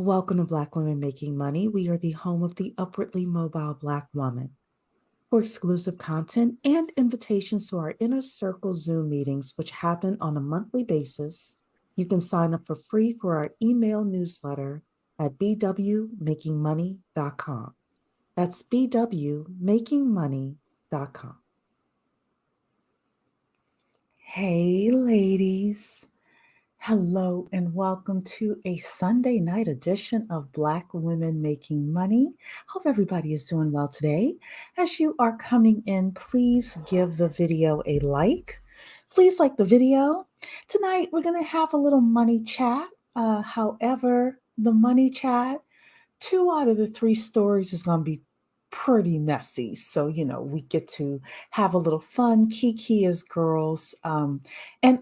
Welcome to Black Women Making Money. We are the home of the upwardly mobile Black woman. For exclusive content and invitations to our Inner Circle Zoom meetings, which happen on a monthly basis, you can sign up for free for our email newsletter at bwmakingmoney.com. That's bwmakingmoney.com. Hey, ladies. Hello and welcome to a Sunday night edition of Black Women Making Money. Hope everybody is doing well today. As you are coming in, please give the video a like. Please like the video. Tonight we're going to have a little money chat. However, the money chat, 2 out of the 3 stories is going to be pretty messy. So, we get to have a little fun, kiki as girls, and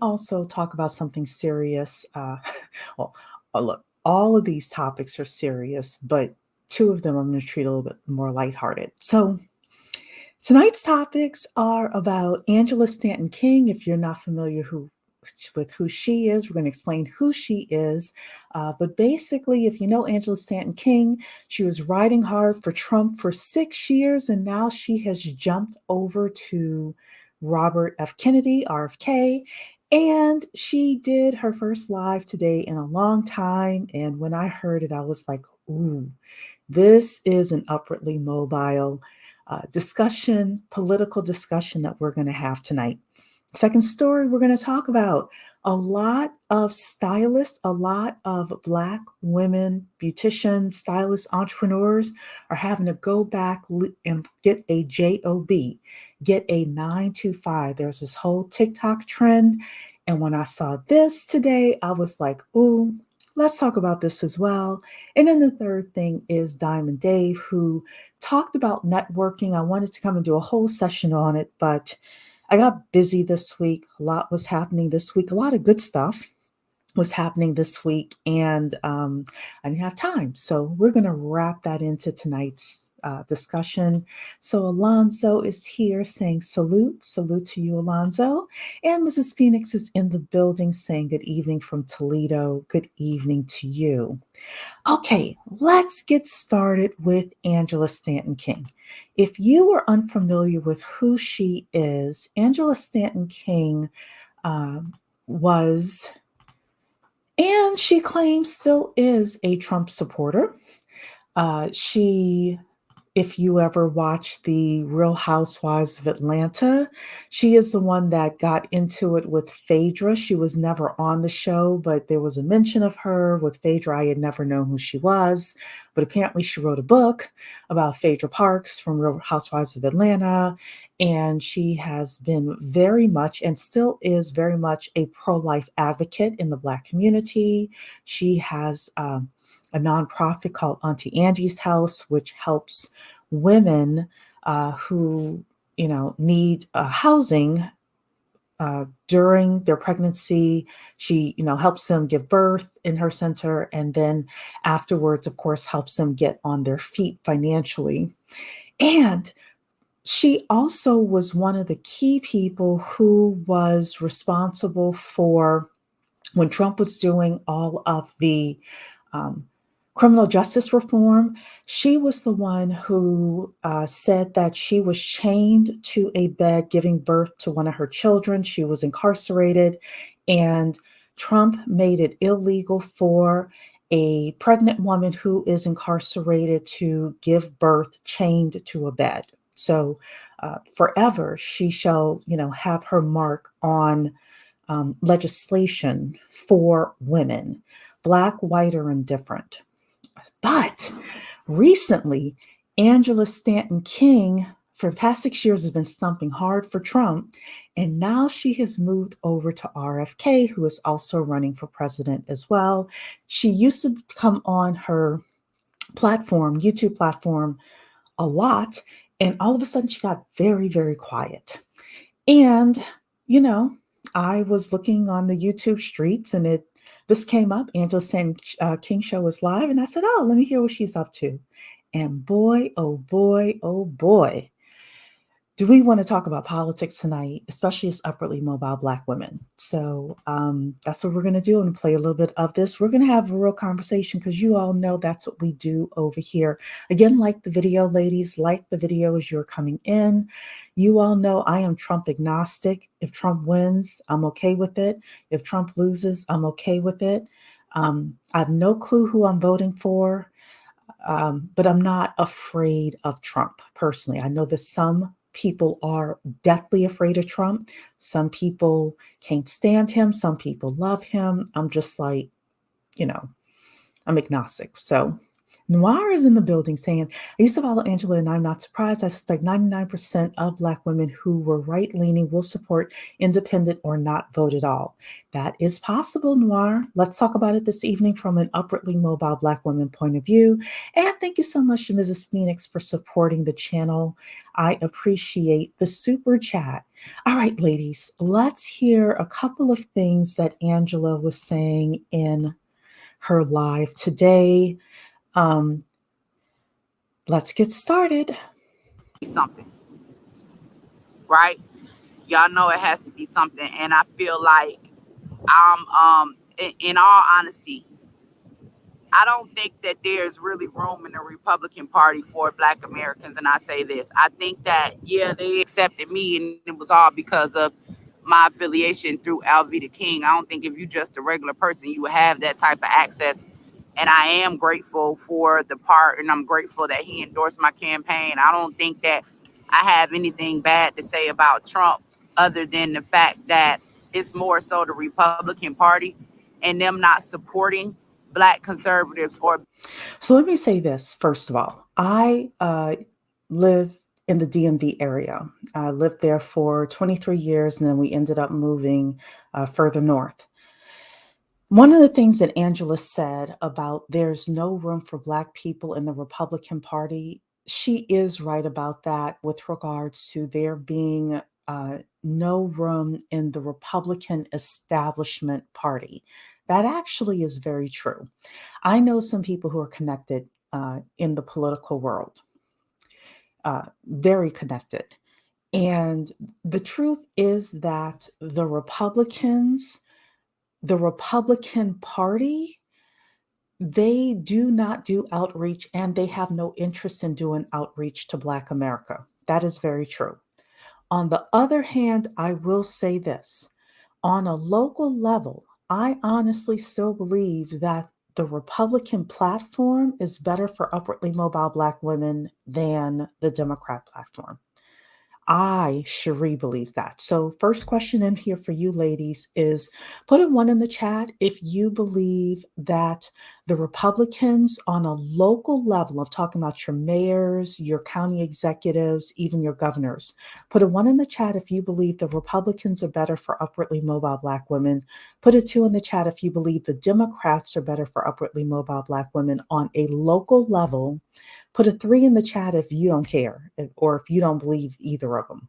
also talk about something serious. Look, all of these topics are serious, but 2 of them I'm going to treat a little bit more lighthearted. So, tonight's topics are about Angela Stanton King. If you're not familiar with who she is, we're going to explain who she is. But basically, if you know Angela Stanton King, she was riding hard for Trump for 6 years, and now she has jumped over to Robert F. Kennedy, RFK, and she did her first live today in a long time. And when I heard it, I was like, ooh, this is an upwardly mobile discussion, political discussion that we're going to have tonight. Second story, we're going to talk about a lot of stylists, a lot of Black women, beauticians, stylists, entrepreneurs are having to go back and get a job, get a 9 to 5. There's this whole TikTok trend. And when I saw this today, I was like, ooh, let's talk about this as well. And then the third thing is Diamond Dave, who talked about networking. I wanted to come and do a whole session on it, but I got busy this week. A lot was happening this week. A lot of good stuff was happening this week, and I didn't have time. So we're going to wrap that into tonight's discussion. So Alonzo is here saying salute to you, Alonzo. And Mrs. Phoenix is in the building saying good evening from Toledo. Good evening to you. Okay, let's get started with Angela Stanton King. If you are unfamiliar with who she is, Angela Stanton King was, and she claims still is, a Trump supporter. If you ever watched the Real Housewives of Atlanta, she is the one that got into it with Phaedra. She was never on the show, but there was a mention of her with Phaedra. I had never known who she was, but apparently she wrote a book about Phaedra Parks from Real Housewives of Atlanta, and she has been very much and still is very much a pro-life advocate in the Black community. She has a nonprofit called Auntie Angie's House, which helps women who need housing during their pregnancy. She helps them give birth in her center, and then afterwards, of course, helps them get on their feet financially. And she also was one of the key people who was responsible for when Trump was doing all of the criminal justice reform. She was the one who said that she was chained to a bed giving birth to one of her children. She was incarcerated, and Trump made it illegal for a pregnant woman who is incarcerated to give birth chained to a bed. So forever, she shall, have her mark on legislation for women, Black, white, or indifferent. But recently, Angela Stanton King, for the past 6 years, has been stumping hard for Trump. And now she has moved over to RFK, who is also running for president as well. She used to come on her platform, YouTube platform, a lot. And all of a sudden, she got very, very quiet. And, I was looking on the YouTube streets, and this came up. Angela Stanton King show was live, and I said, "Oh, let me hear what she's up to." And boy, oh boy, oh boy, do we want to talk about politics tonight, especially as upwardly mobile Black women? So that's what we're going to do and play a little bit of this. We're going to have a real conversation because you all know that's what we do over here. Again, like the video, ladies, like the video as you're coming in. You all know I am Trump agnostic. If Trump wins, I'm okay with it. If Trump loses, I'm okay with it. I have no clue who I'm voting for. But I'm not afraid of Trump personally. I know that some people are deathly afraid of Trump. Some people can't stand him. Some people love him. I'm just like, you know, I'm agnostic. So Noir is in the building saying, I used to follow Angela and I'm not surprised. I suspect 99% of Black women who were right leaning will support independent or not vote at all. That is possible, Noir. Let's talk about it this evening from an upwardly mobile Black woman point of view. And thank you so much to Mrs. Phoenix for supporting the channel. I appreciate the super chat. All right, ladies, let's hear a couple of things that Angela was saying in her live today. Um, let's get started. Something, right? Y'all know it has to be something, and I feel like in all honesty, I don't think that there's really room in the Republican Party for Black Americans. And I say this, I think that, yeah, they accepted me and it was all because of my affiliation through Alveda King. I don't think if you're just a regular person, you would have that type of access. And I am grateful for the part, and I'm grateful that he endorsed my campaign. I don't think that I have anything bad to say about Trump other than the fact that it's more so the Republican Party and them not supporting Black conservatives or. So let me say this first of all. I live in the DMV area. I lived there for 23 years, and then we ended up moving further north. One of the things that Angela said about there's no room for Black people in the Republican Party, she is right about that with regards to there being no room in the Republican establishment party. That actually is very true. I know some people who are connected in the political world, very connected. And the truth is that the Republican Party, they do not do outreach and they have no interest in doing outreach to Black America. That is very true. On the other hand, I will say this on a local level, I honestly still believe that the Republican platform is better for upwardly mobile Black women than the Democrat platform. I, Cherie, believe that. So, first question in here for you ladies is put a one in the chat if you believe that the Republicans on a local level, I'm talking about your mayors, your county executives, even your governors, put a one in the chat if you believe the Republicans are better for upwardly mobile Black women. Put a two in the chat if you believe the Democrats are better for upwardly mobile Black women on a local level. Put a three in the chat if you don't care or if you don't believe either of them.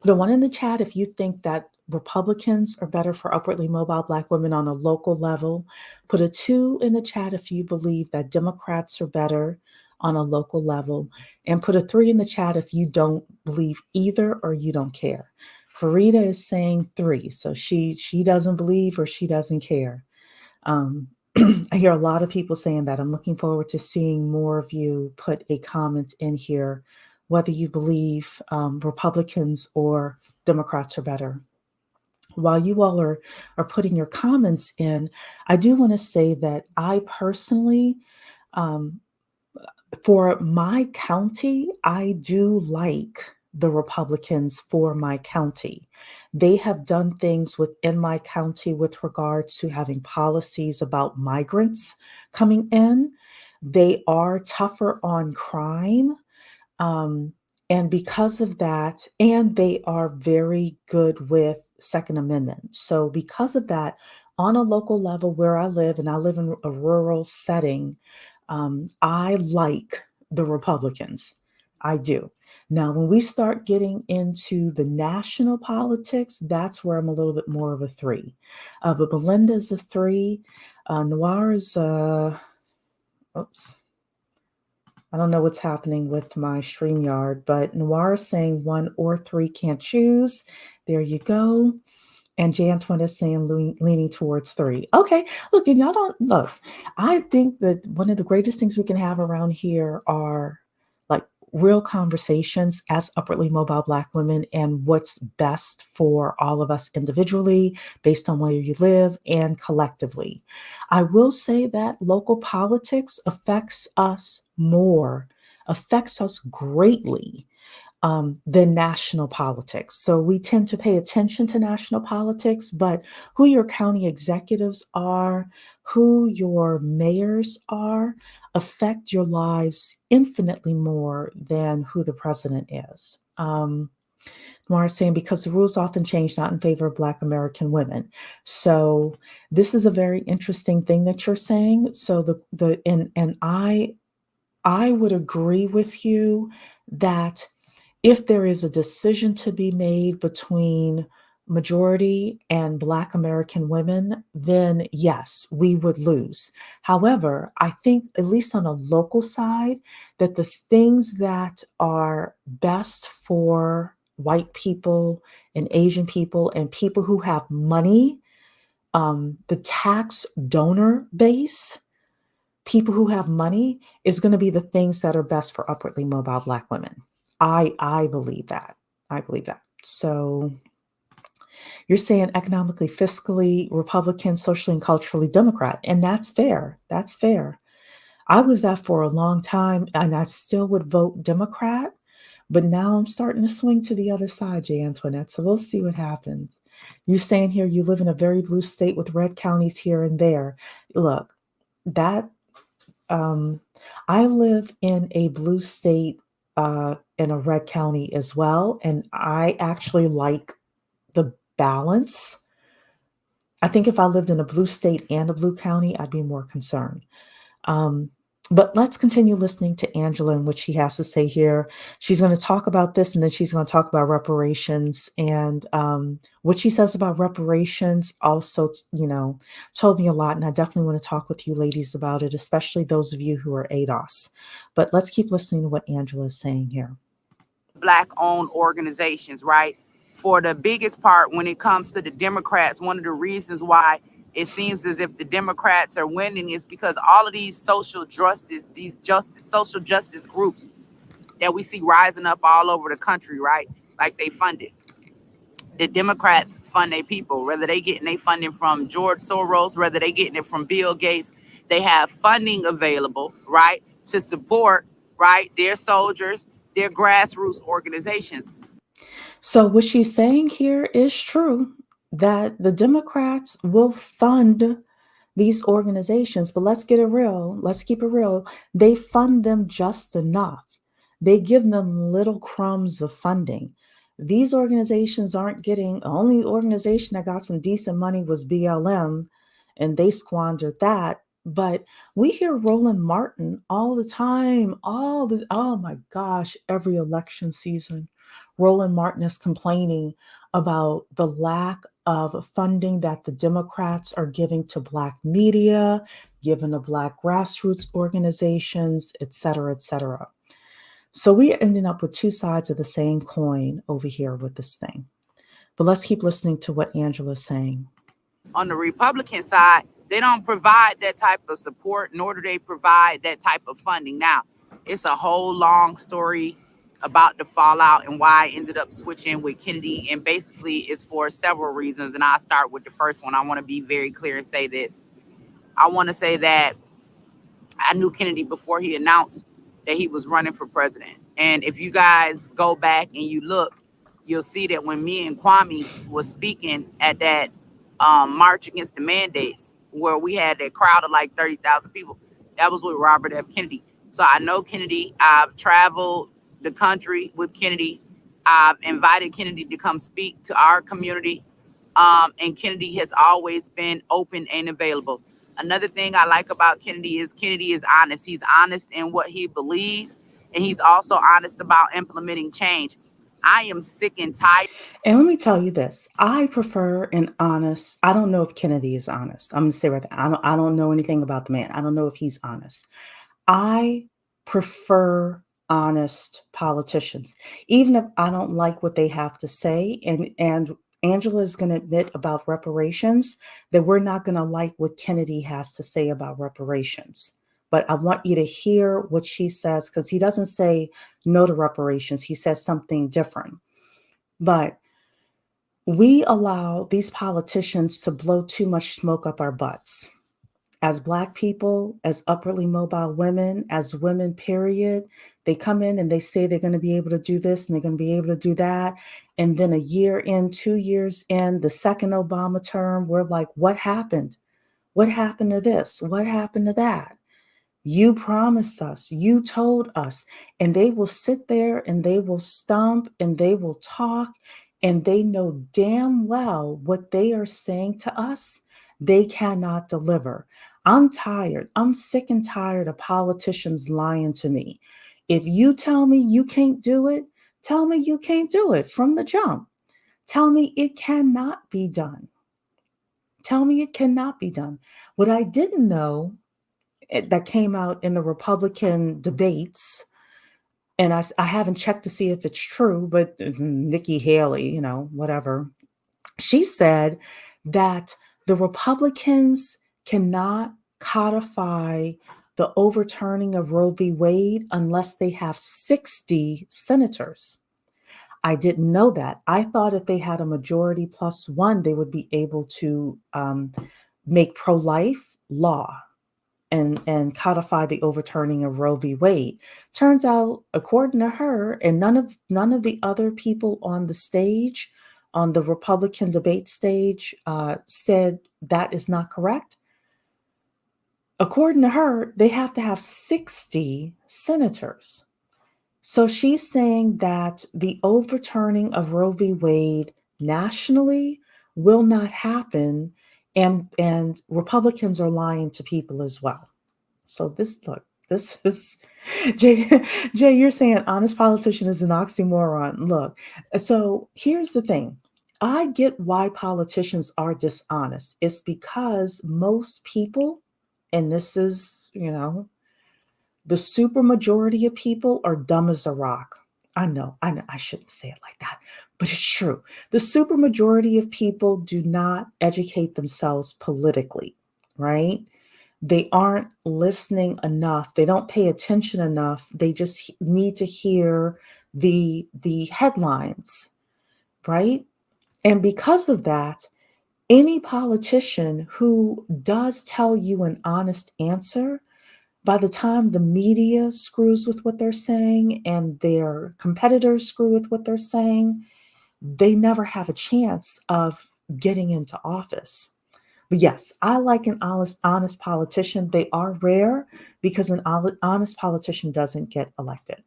Put a one in the chat if you think that Republicans are better for upwardly mobile Black women on a local level. Put a two in the chat if you believe that Democrats are better on a local level. And put a three in the chat if you don't believe either or you don't care. Farida is saying three. So she doesn't believe or she doesn't care. I hear a lot of people saying that. I'm looking forward to seeing more of you put a comment in here, whether you believe Republicans or Democrats are better. While you all are putting your comments in, I do want to say that I personally, um, for my county, I do like the Republicans for my county. They have done things within my county with regards to having policies about migrants coming in. They are tougher on crime. Um, and because of that, and they are very good with Second Amendment. So, because of that, on a local level where I live, and I live in a rural setting, I like the Republicans. I do. Now, when we start getting into the national politics, that's where I'm a little bit more of a three. But Belinda's a three. Noir is, oops. I don't know what's happening with my StreamYard, but Noir is saying 1 or 3 can't choose. There you go. And J. Antoine is saying leaning towards 3. Okay, look, and y'all don't look. I think that one of the greatest things we can have around here are like real conversations as upwardly mobile Black women and what's best for all of us individually, based on where you live and collectively. I will say that local politics affects us greatly than national politics. So we tend to pay attention to national politics, but who your county executives are, who your mayors are, affect your lives infinitely more than who the president is. Mara saying because the rules often change not in favor of Black American women. So this is a very interesting thing that you're saying. So I would agree with you that if there is a decision to be made between majority and Black American women, then yes, we would lose. However, I think, at least on a local side, that the things that are best for white people and Asian people and people who have money, the tax donor base, people who have money, is going to be the things that are best for upwardly mobile Black women. I believe that. I believe that. So you're saying economically, fiscally, Republican, socially, and culturally Democrat, and that's fair. That's fair. I was that for a long time, and I still would vote Democrat, but now I'm starting to swing to the other side, Jay Antoinette. So we'll see what happens. You saying here you live in a very blue state with red counties here and there. Look, that um, I live in a blue state in a red county as well, and I actually like the balance. I think if I lived in a blue state and a blue county, I'd be more concerned. Um, but let's continue listening to Angela and what she has to say here. She's going to talk about this, and then she's going to talk about reparations. And what she says about reparations also, told me a lot. And I definitely want to talk with you ladies about it, especially those of you who are ADOS. But let's keep listening to what Angela is saying here. Black owned organizations, right? For the biggest part, when it comes to the Democrats, one of the reasons why it seems as if the Democrats are winning is because all of these social justice groups that we see rising up all over the country, right? Like they funded. The Democrats fund their people, whether they getting their funding from George Soros, whether they getting it from Bill Gates. They have funding available, right, to support, right, their soldiers, their grassroots organizations. So, what she's saying here is true, that the Democrats will fund these organizations, but let's get it real. Let's keep it real. They fund them just enough. They give them little crumbs of funding. These organizations aren't getting, the only organization that got some decent money was BLM, and they squandered that. But we hear Roland Martin all the time, oh my gosh, every election season. Roland Martin is complaining about the lack of funding that the Democrats are giving to Black media, given to Black grassroots organizations, et cetera, et cetera. So we're ending up with two sides of the same coin over here with this thing. But let's keep listening to what Angela's saying. On the Republican side, they don't provide that type of support, nor do they provide that type of funding. Now, it's a whole long story about the fallout and why I ended up switching with Kennedy. And basically, it's for several reasons. And I'll start with the first one. I want to be very clear and say this. I want to say that I knew Kennedy before he announced that he was running for president. And if you guys go back and you look, you'll see that when me and Kwame was speaking at that march against the mandates, where we had that crowd of like 30,000 people, that was with Robert F. Kennedy. So I know Kennedy. I've traveled the country with Kennedy. I've invited Kennedy to come speak to our community. And Kennedy has always been open and available. Another thing I like about Kennedy is honest. He's honest in what he believes, and he's also honest about implementing change. I am sick and tired. And let me tell you this. I prefer an honest. I don't know if Kennedy is honest. I'm gonna say right there. I don't know anything about the man. I don't know if he's honest. I prefer honest politicians, even if I don't like what they have to say. And Angela is going to admit about reparations that we're not going to like what Kennedy has to say about reparations. But I want you to hear what she says, because he doesn't say no to reparations. He says something different. But we allow these politicians to blow too much smoke up our butts. As Black people, as upwardly mobile women, as women, period, they come in and they say they're going to be able to do this and they're going to be able to do that. And then a year in, 2 years in, the second Obama term, we're like, what happened? What happened to this? What happened to that? You promised us, you told us, and they will sit there and they will stump and they will talk, and they know damn well what they are saying to us, they cannot deliver. I'm tired. I'm sick and tired of politicians lying to me. If you tell me you can't do it, tell me you can't do it from the jump. Tell me it cannot be done. Tell me it cannot be done. What I didn't know that came out in the Republican debates, and I haven't checked to see if it's true, but Nikki Haley, whatever, she said that the Republicans cannot codify the overturning of Roe v. Wade unless they have 60 senators. I didn't know that. I thought if they had a majority plus one, they would be able to make pro-life law and codify the overturning of Roe v. Wade. Turns out, according to her, and none of the other people on the stage, on the Republican debate stage, said that is not correct. According to her, they have to have 60 senators. So she's saying that the overturning of Roe v. Wade nationally will not happen, and Republicans are lying to people as well. So this is Jay, you're saying honest politician is an oxymoron. Look, so here's the thing. I get why politicians are dishonest. It's because most people, and this is, the super majority of people are dumb as a rock. I know, I shouldn't say it like that, but it's true. The super majority of people do not educate themselves politically, right? They aren't listening enough. They don't pay attention enough. They just need to hear the headlines, right? And because of that, any politician who does tell you an honest answer, by the time the media screws with what they're saying and their competitors screw with what they're saying, they never have a chance of getting into office. But yes, I like an honest politician. They are rare because an honest politician doesn't get elected.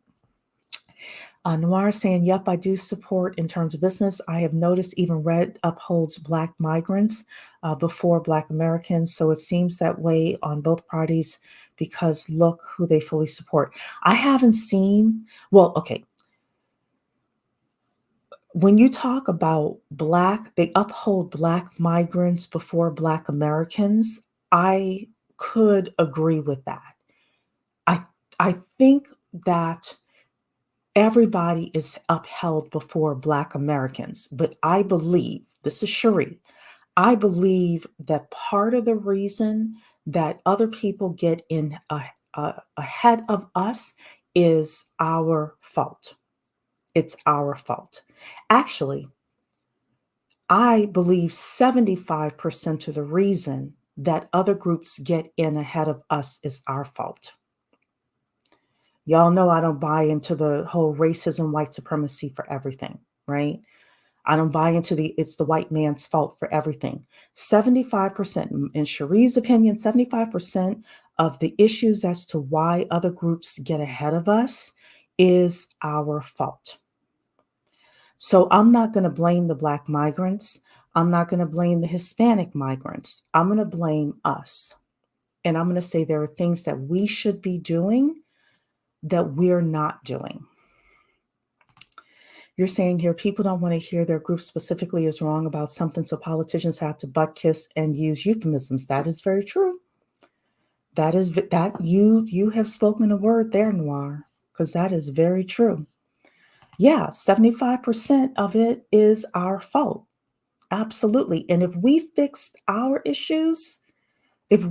Noir saying, yep, I do support in terms of business. I have noticed even Red upholds Black migrants before Black Americans. So it seems that way on both parties because look who they fully support. I haven't seen, well, okay. When you talk about Black, they uphold Black migrants before Black Americans. I could agree with that. I I think that everybody is upheld before Black Americans, but I believe, this is Cherie, I believe that part of the reason that other people get in ahead of us is our fault. It's our fault. Actually, I believe 75% of the reason that other groups get in ahead of us is our fault. Y'all know I don't buy into the whole racism, white supremacy for everything, right? I don't buy into it's the white man's fault for everything. 75%, in Cherie's opinion, 75% of the issues as to why other groups get ahead of us is our fault. So I'm not going to blame the Black migrants. I'm not going to blame the Hispanic migrants. I'm going to blame us. And I'm going to say there are things that we should be doing that we're not doing. You're saying here people don't want to hear their group specifically is wrong about something, so politicians have to butt kiss and use euphemisms. That is very true. That is that you have spoken a word there, Noir, because that is very true. Yeah, 75% of it is our fault. Absolutely. And if we fixed our issues, and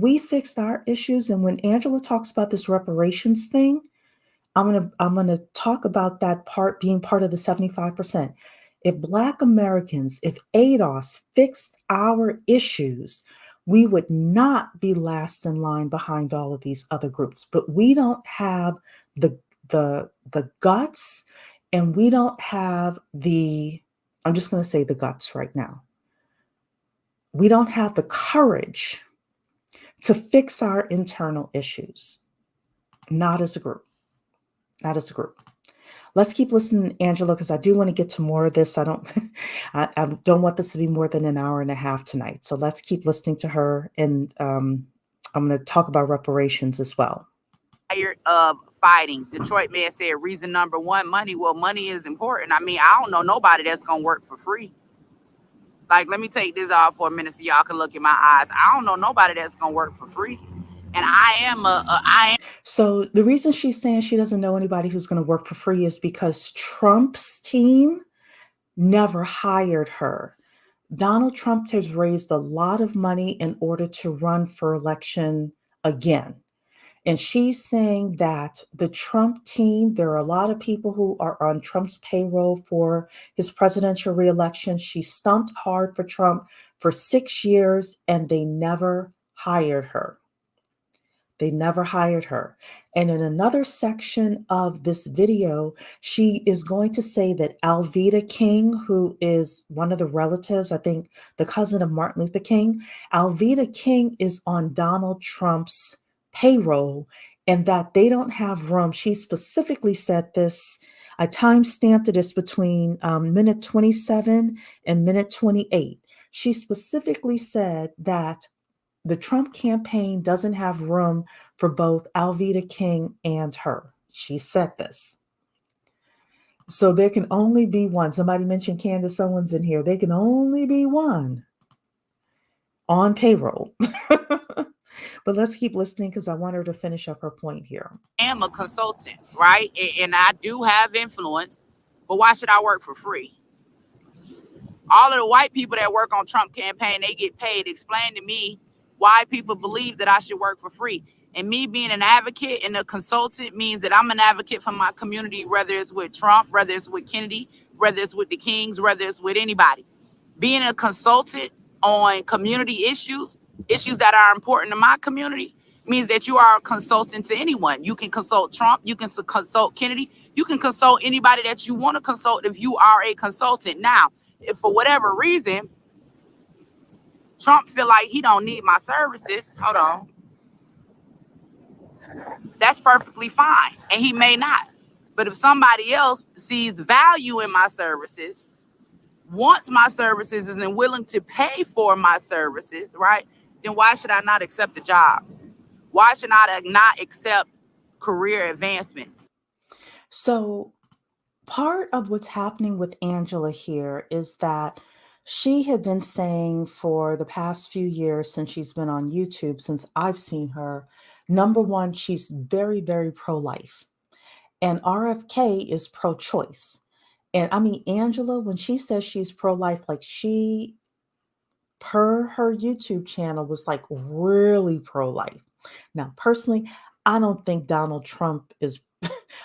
when Angela talks about this reparations thing, I'm gonna talk about that part being part of the 75%. If Black Americans, if ADOS fixed our issues, we would not be last in line behind all of these other groups. But we don't have the guts, and we don't have the, I'm just gonna say the guts right now. We don't have the courage to fix our internal issues. Not as a group. Not as a group. Let's keep listening, Angela, because I do want to get to more of this. I don't, I don't want this to be more than an hour and a half tonight. So let's keep listening to her, and I'm going to talk about reparations as well. Tired of fighting. Detroit man said reason number one, money. Well, money is important. I mean, I don't know nobody that's gonna work for free. Like, let me take this off for a minute so y'all can look in my eyes. I don't know nobody that's gonna work for free. And I am. So the reason she's saying she doesn't know anybody who's going to work for free is because Trump's team never hired her. Donald Trump has raised a lot of money in order to run for election again. And she's saying that the Trump team, there are a lot of people who are on Trump's payroll for his presidential reelection. She stumped hard for Trump for 6 years, and they never hired her. They never hired her. And in another section of this video, she is going to say that Alveda King, who is one of the relatives, I think the cousin of Martin Luther King, Alveda King is on Donald Trump's payroll, and that they don't have room. She specifically said this. I time stamped it as between minute 27 and minute 28. She specifically said that the Trump campaign doesn't have room for both Alveda King and her. She said this. So there can only be one. Somebody mentioned Candace Owens in here. There can only be one on payroll. But let's keep listening because I want her to finish up her point here. I am a consultant, right? And I do have influence, but why should I work for free? All of the white people that work on Trump campaign, they get paid. Explain to me why people believe that I should work for free. And me being an advocate and a consultant means that I'm an advocate for my community, whether it's with Trump, whether it's with Kennedy, whether it's with the Kings, whether it's with anybody. Being a consultant on community issues that are important to my community, means that you are a consultant to anyone. You can consult Trump, you can consult Kennedy, you can consult anybody that you want to consult if you are a consultant. Now, if for whatever reason Trump feel like he don't need my services, hold on, that's perfectly fine, and he may not. But if somebody else sees value in my services, wants my services, isn't willing to pay for my services, right, then why should I not accept the job? Why should I not accept career advancement? So part of what's happening with Angela here is that she had been saying for the past few years since she's been on YouTube, since I've seen her, number one, she's very, very pro-life. And RFK is pro-choice. And I mean, Angela, when she says she's pro-life, like she, per her YouTube channel, was like really pro-life. Now, personally, I don't think Donald Trump is,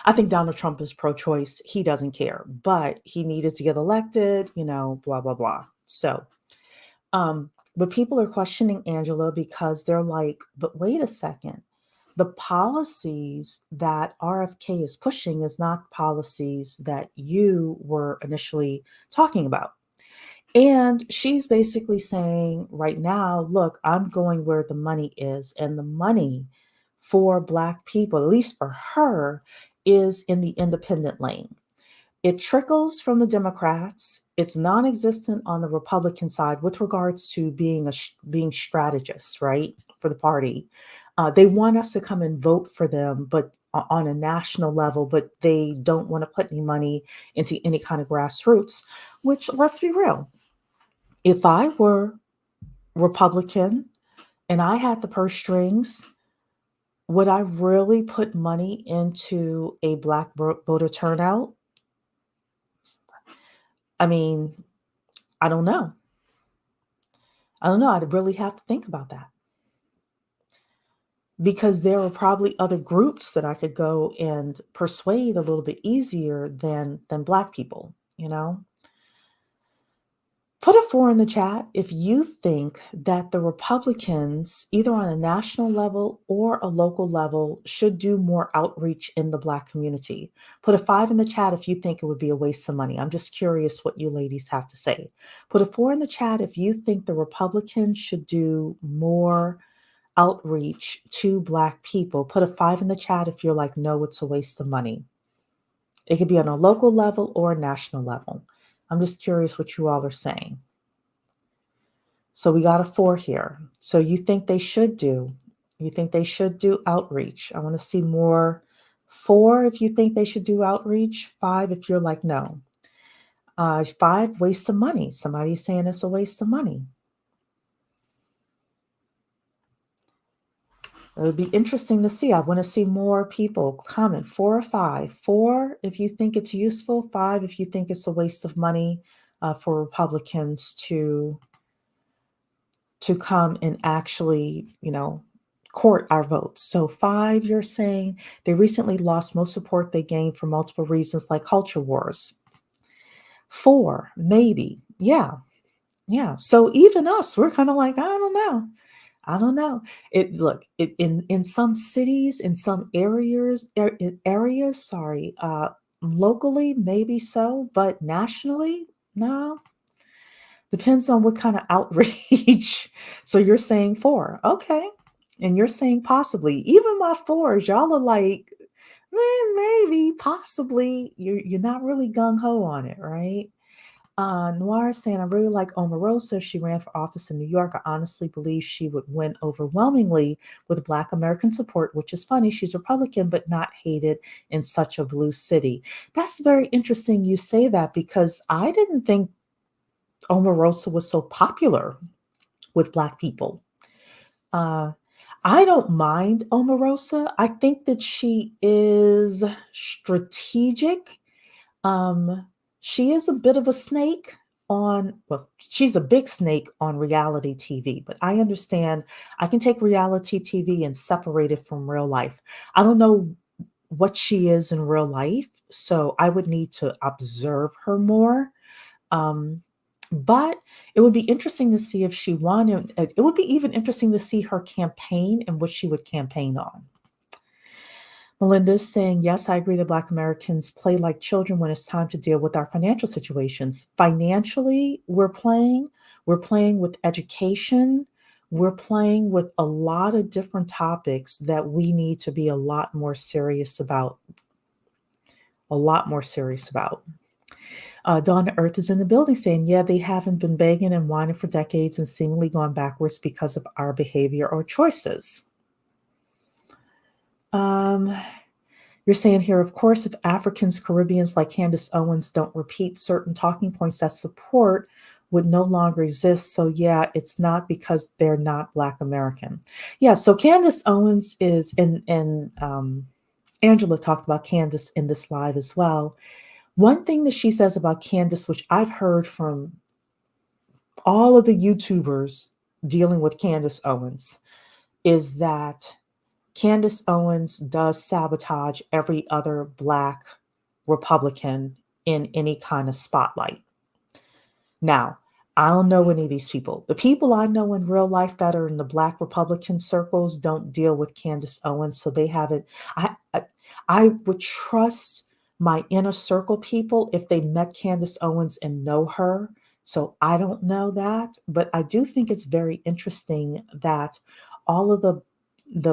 I think Donald Trump is pro-choice. He doesn't care, but he needed to get elected, blah, blah, blah. So, but people are questioning Angela because they're like, but wait a second. The policies that RFK is pushing is not policies that you were initially talking about. And she's basically saying right now, look, I'm going where the money is. And the money for Black people, at least for her, is in the independent lane. It trickles from the Democrats. It's non-existent on the Republican side with regards to being strategists, right, for the party. They want us to come and vote for them, but on a national level, but they don't want to put any money into any kind of grassroots, which, let's be real, if I were Republican and I had the purse strings, Would I really put money into a black voter turnout? I mean, I don't know. I don't know. I'd really have to think about that because there are probably other groups that I could go and persuade a little bit easier than black people, you know? Put a 4 in the chat if you think that the Republicans, either on a national level or a local level, should do more outreach in the Black community. Put a 5 in the chat if you think it would be a waste of money. I'm just curious what you ladies have to say. Put a 4 in the chat if you think the Republicans should do more outreach to Black people. Put a 5 in the chat if you're like, no, it's a waste of money. It could be on a local level or a national level. I'm just curious what you all are saying. So we got a 4 here. So you think they should do outreach. I want to see more. 4 if you think they should do outreach. 5 if you're like, no. 5, waste of money. Somebody's saying it's a waste of money. It would be interesting to see. I want to see more people comment. 4 or 5. 4 if you think it's useful. 5 if you think it's a waste of money for Republicans to come and actually, court our votes. So 5, you're saying they recently lost most support they gained for multiple reasons like culture wars. 4, maybe. Yeah. Yeah. So even us, we're kind of like, I don't know. I don't know. In some cities, in some areas, sorry, locally, maybe so, but nationally, no. Depends on what kind of outreach. So you're saying 4. Okay. And you're saying possibly. Even my 4s, y'all are like, maybe, possibly. You're not really gung ho on it, right? Noir is saying, I really like Omarosa. If she ran for office in New York, I honestly believe she would win overwhelmingly with Black American support, which is funny. She's Republican, but not hated in such a blue city. That's very interesting you say that because I didn't think Omarosa was so popular with Black people. Uh, I don't mind Omarosa. I think that she is strategic. Um, she is a bit of a snake well, she's a big snake on reality TV, but I understand I can take reality TV and separate it from real life. I don't know what she is in real life, so I would need to observe her more. Um, but it would be interesting to see if she won. And it would be even interesting to see her campaign and what she would campaign on. Melinda's saying, yes, I agree that Black Americans play like children when it's time to deal with our financial situations. Financially, we're playing with education, we're playing with a lot of different topics that we need to be a lot more serious about. A lot more serious about. Dawn Earth is in the building saying, yeah, they haven't been begging and whining for decades and seemingly gone backwards because of our behavior or choices. Um, you're saying here, of course, if Africans, Caribbeans like Candace Owens don't repeat certain talking points, that support would no longer exist. So yeah, it's not because they're not Black American. Yeah, so Candace Owens is, and Angela talked about Candace in this live as well. One thing that she says about Candace, which I've heard from all of the YouTubers dealing with Candace Owens, is that Candace Owens does sabotage every other Black Republican in any kind of spotlight. Now, I don't know any of these people. The people I know in real life that are in the Black Republican circles don't deal with Candace Owens, so they haven't. I would trust my inner circle people if they met Candace Owens and know her. So I don't know that, but I do think it's very interesting that all of the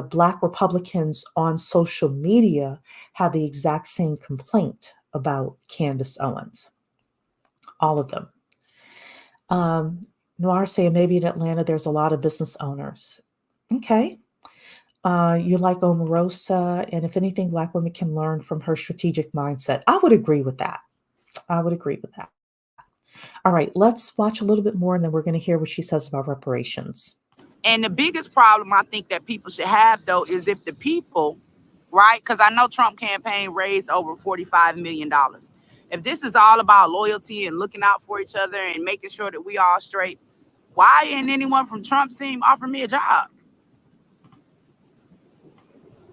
Black Republicans on social media have the exact same complaint about Candace Owens. All of them. Noir saying maybe in Atlanta there's a lot of business owners. Okay. You like Omarosa, and if anything, Black women can learn from her strategic mindset. I would agree with that. I would agree with that. All right, let's watch a little bit more, and then we're going to hear what she says about reparations. And the biggest problem I think that people should have though is if the people, right? Because I know Trump campaign raised over $45 million. If this is all about loyalty and looking out for each other and making sure that we all straight, why ain't anyone from Trump's team offer me a job?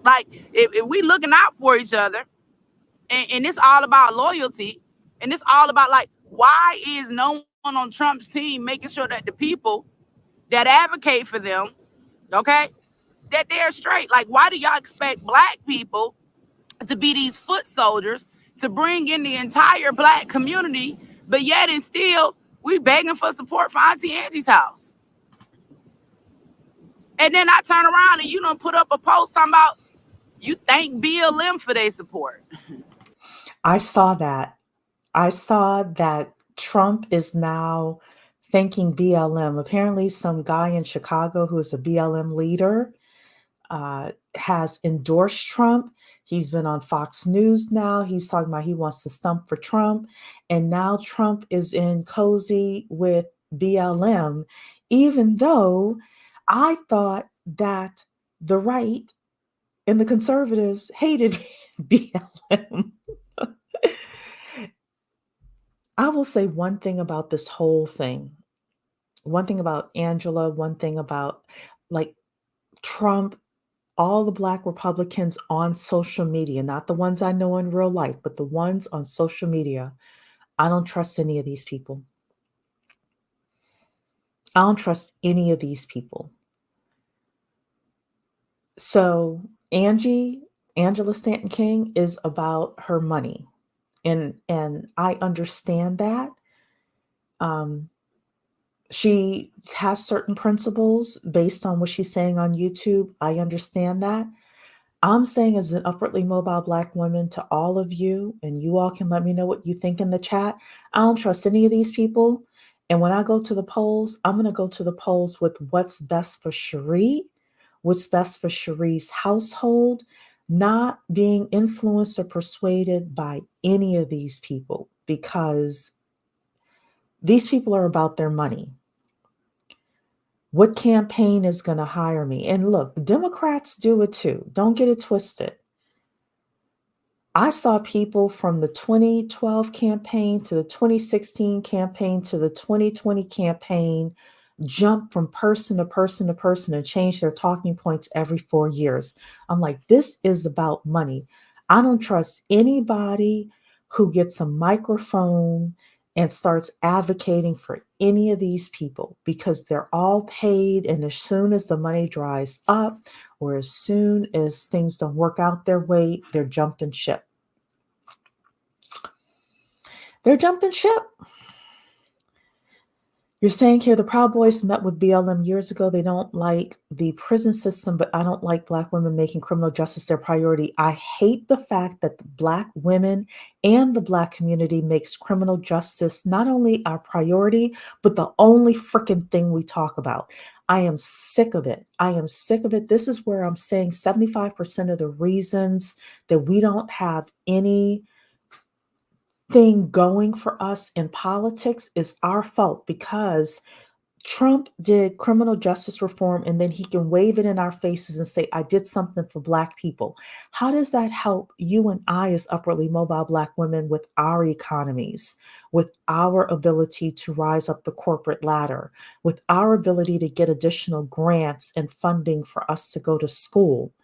Like if we looking out for each other and it's all about loyalty and it's all about like why is no one on Trump's team making sure that the people that advocate for them, okay, that they're straight? Like why do y'all expect black people to be these foot soldiers to bring in the entire black community, but yet and still we begging for support for Auntie Angie's house? And then I turn around and you don't put up a post talking about you thank BLM for their support. I saw that. I saw that Trump is now thanking BLM. Apparently, some guy in Chicago who is a BLM leader has endorsed Trump. He's been on Fox News now. He's talking about he wants to stump for Trump. And now Trump is in cozy with BLM, even though I thought that the right and the conservatives hated BLM. I will say one thing about this whole thing. One thing about Angela, one thing about like Trump, all the Black Republicans on social media, not the ones I know in real life, but the ones on social media. I don't trust any of these people. I don't trust any of these people. So Angela Stanton King is about her money. And I understand that. Um, she has certain principles based on what she's saying on YouTube. I understand that. I'm saying, as an upwardly mobile Black woman, to all of you, and you all can let me know what you think in the chat. I don't trust any of these people. And when I go to the polls, I'm going to go to the polls with what's best for Cherie, what's best for Cherie's household, not being influenced or persuaded by any of these people, because these people are about their money. What campaign is going to hire me? And look, Democrats do it too. Don't get it twisted. I saw people from the 2012 campaign to the 2016 campaign to the 2020 campaign jump from person to person to person and change their talking points every 4 years. I'm like, this is about money. I don't trust anybody who gets a microphone and starts advocating for any of these people, because they're all paid. And as soon as the money dries up, or as soon as things don't work out their way, they're jumping ship. They're jumping ship. You're saying here the Proud Boys met with BLM years ago. They don't like the prison system, but I don't like Black women making criminal justice their priority. I hate the fact that the Black women and the Black community makes criminal justice not only our priority, but the only freaking thing we talk about. I am sick of it. I am sick of it. This is where I'm saying 75% of the reasons that we don't have any thing going for us in politics is our fault, because Trump did criminal justice reform and then he can wave it in our faces and say, I did something for Black people. How does that help you and I, as upwardly mobile Black women, with our economies, with our ability to rise up the corporate ladder, with our ability to get additional grants and funding for us to go to school,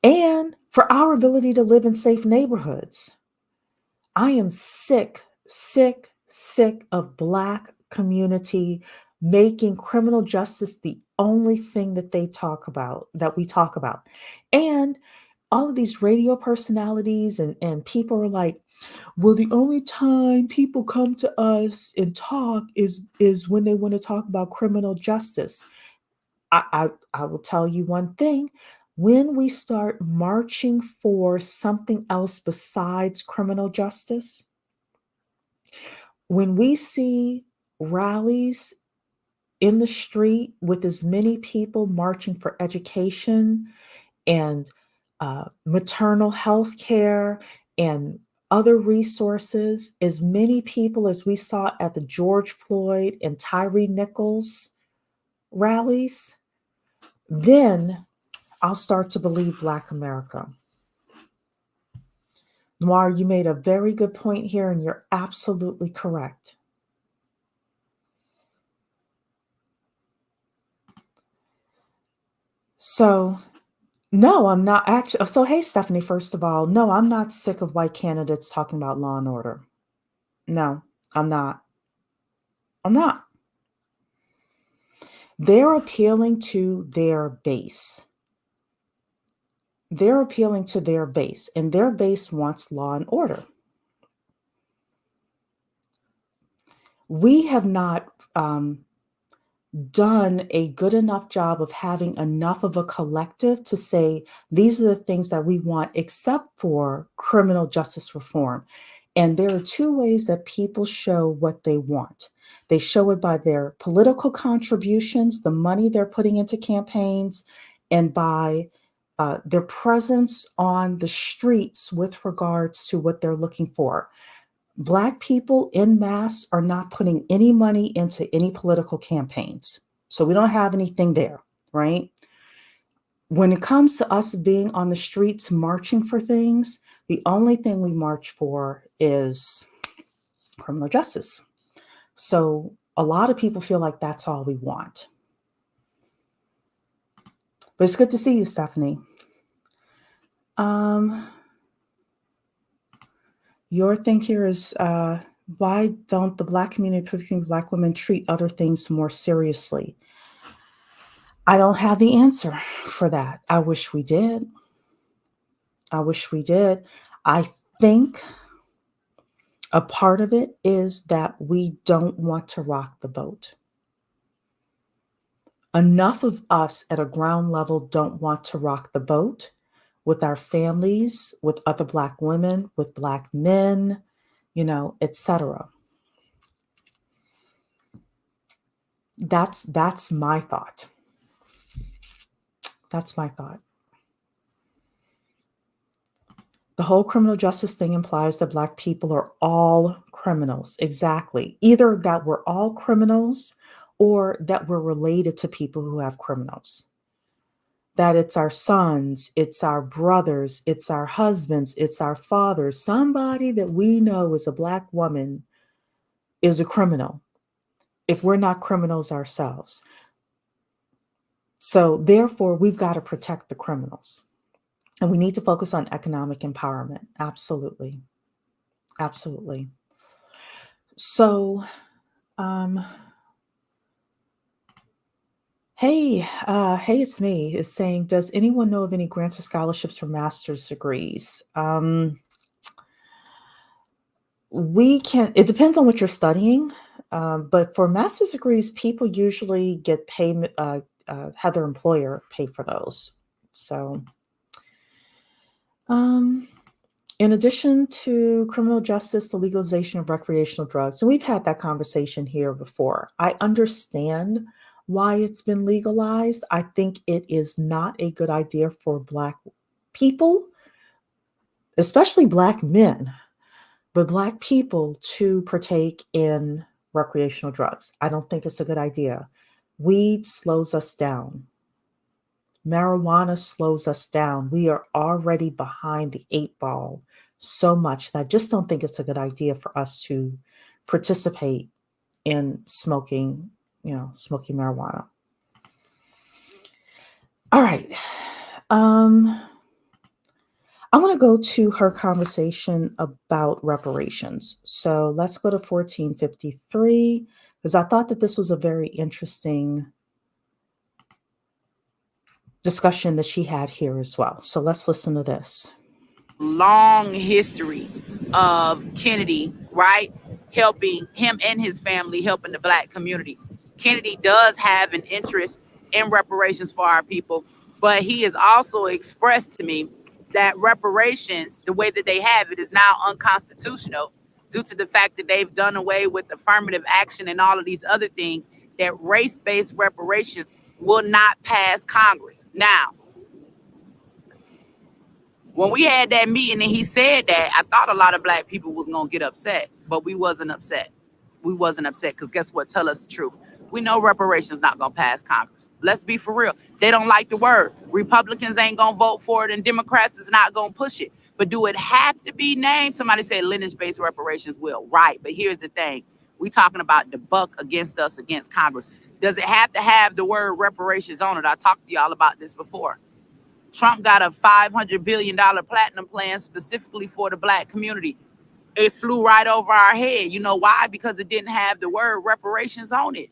and for our ability to live in safe neighborhoods? I am sick, sick, sick of Black community making criminal justice the only thing that they talk about, that we talk about. And all of these radio personalities and people are like, well, the only time people come to us and talk is when they want to talk about criminal justice. I will tell you one thing. When we start marching for something else besides criminal justice, when we see rallies in the street with as many people marching for education and maternal health care and other resources, as many people as we saw at the George Floyd and Tyree Nichols rallies, then I'll start to believe Black America. Noir, you made a very good point here, and you're absolutely correct. So, no, I'm not actually. So, hey, Stephanie, first of all, no, I'm not sick of white candidates talking about law and order. No, I'm not. I'm not. They're appealing to their base. They're appealing to their base, and their base wants law and order. We have not done a good enough job of having enough of a collective to say these are the things that we want, except for criminal justice reform. And there are two ways that people show what they want. They show it by their political contributions, the money they're putting into campaigns, and by their presence on the streets with regards to what they're looking for. Black people in mass are not putting any money into any political campaigns. So we don't have anything there, right? When it comes to us being on the streets marching for things, the only thing we march for is criminal justice. So a lot of people feel like that's all we want. But it's good to see you, Stephanie. Your thing here is why don't the Black community, particularly Black women, treat other things more seriously? I don't have the answer for that. I wish we did. I wish we did. I think a part of it is that we don't want to rock the boat. Enough of us at a ground level don't want to rock the boat with our families, with other Black women, with Black men, etc. That's my thought. That's my thought. The whole criminal justice thing implies that Black people are all criminals. Exactly. Either that we're all criminals or that we're related to people who have criminals. That it's our sons, it's our brothers, it's our husbands, it's our fathers. Somebody that we know is a Black woman is a criminal if we're not criminals ourselves. So therefore, we've got to protect the criminals. And we need to focus on economic empowerment. Absolutely. Absolutely. So, hey, it's me. It's saying, does anyone know of any grants or scholarships for master's degrees? It depends on what you're studying. But for master's degrees, people usually get paid, have their employer pay for those. So, in addition to criminal justice, the legalization of recreational drugs, and we've had that conversation here before. I understand why it's been legalized. I think it is not a good idea for Black people, especially Black men, but Black people to partake in recreational drugs. I don't think it's a good idea. Weed slows us down. Marijuana slows us down. We are already behind the 8 ball so much that I just don't think it's a good idea for us to participate in smoking marijuana. All right. I want to go to her conversation about reparations. So let's go to 1453, because I thought that this was a very interesting discussion that she had here as well. So let's listen to this. Long history of Kennedy, right? Helping him and his family, helping the Black community. Kennedy does have an interest in reparations for our people, but he has also expressed to me that reparations, the way that they have it, is now unconstitutional due to the fact that they've done away with affirmative action and all of these other things, that race-based reparations will not pass Congress. Now, when we had that meeting and he said that, I thought a lot of Black people was going to get upset, but we wasn't upset. We wasn't upset because guess what? Tell us the truth. We know reparations not gonna pass Congress. Let's be for real. They don't like the word. Republicans ain't gonna vote for it, and Democrats is not gonna push it. But do it have to be named? Somebody said lineage-based reparations will. Right. But here's the thing. We talking about the buck against us against Congress. Does it have to have the word reparations on it? I talked to y'all about this before. Trump got a $500 billion platinum plan specifically for the black community. It flew right over our head. You know why? Because it didn't have the word reparations on it.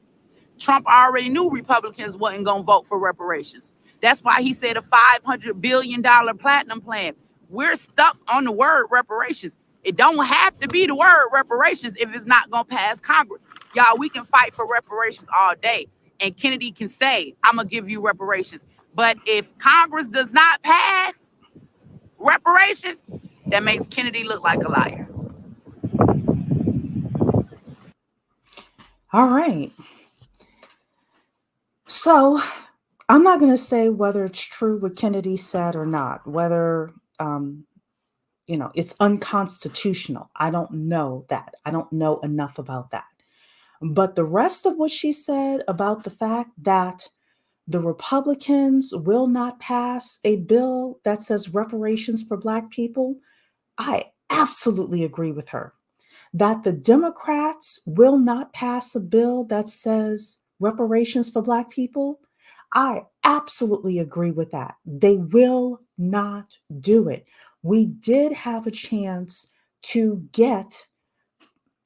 Trump already knew Republicans wasn't going to vote for reparations. That's why he said a $500 billion platinum plan. We're stuck on the word reparations. It don't have to be the word reparations if it's not going to pass Congress. Y'all, we can fight for reparations all day. And Kennedy can say, I'm going to give you reparations. But if Congress does not pass reparations, that makes Kennedy look like a liar. All right. So I'm not going to say whether it's true what Kennedy said or not, whether, it's unconstitutional. I don't know that. I don't know enough about that. But the rest of what she said about the fact that the Republicans will not pass a bill that says reparations for Black people, I absolutely agree with her. That the Democrats will not pass a bill that says reparations for Black people, I absolutely agree with that. They will not do it. We did have a chance to get,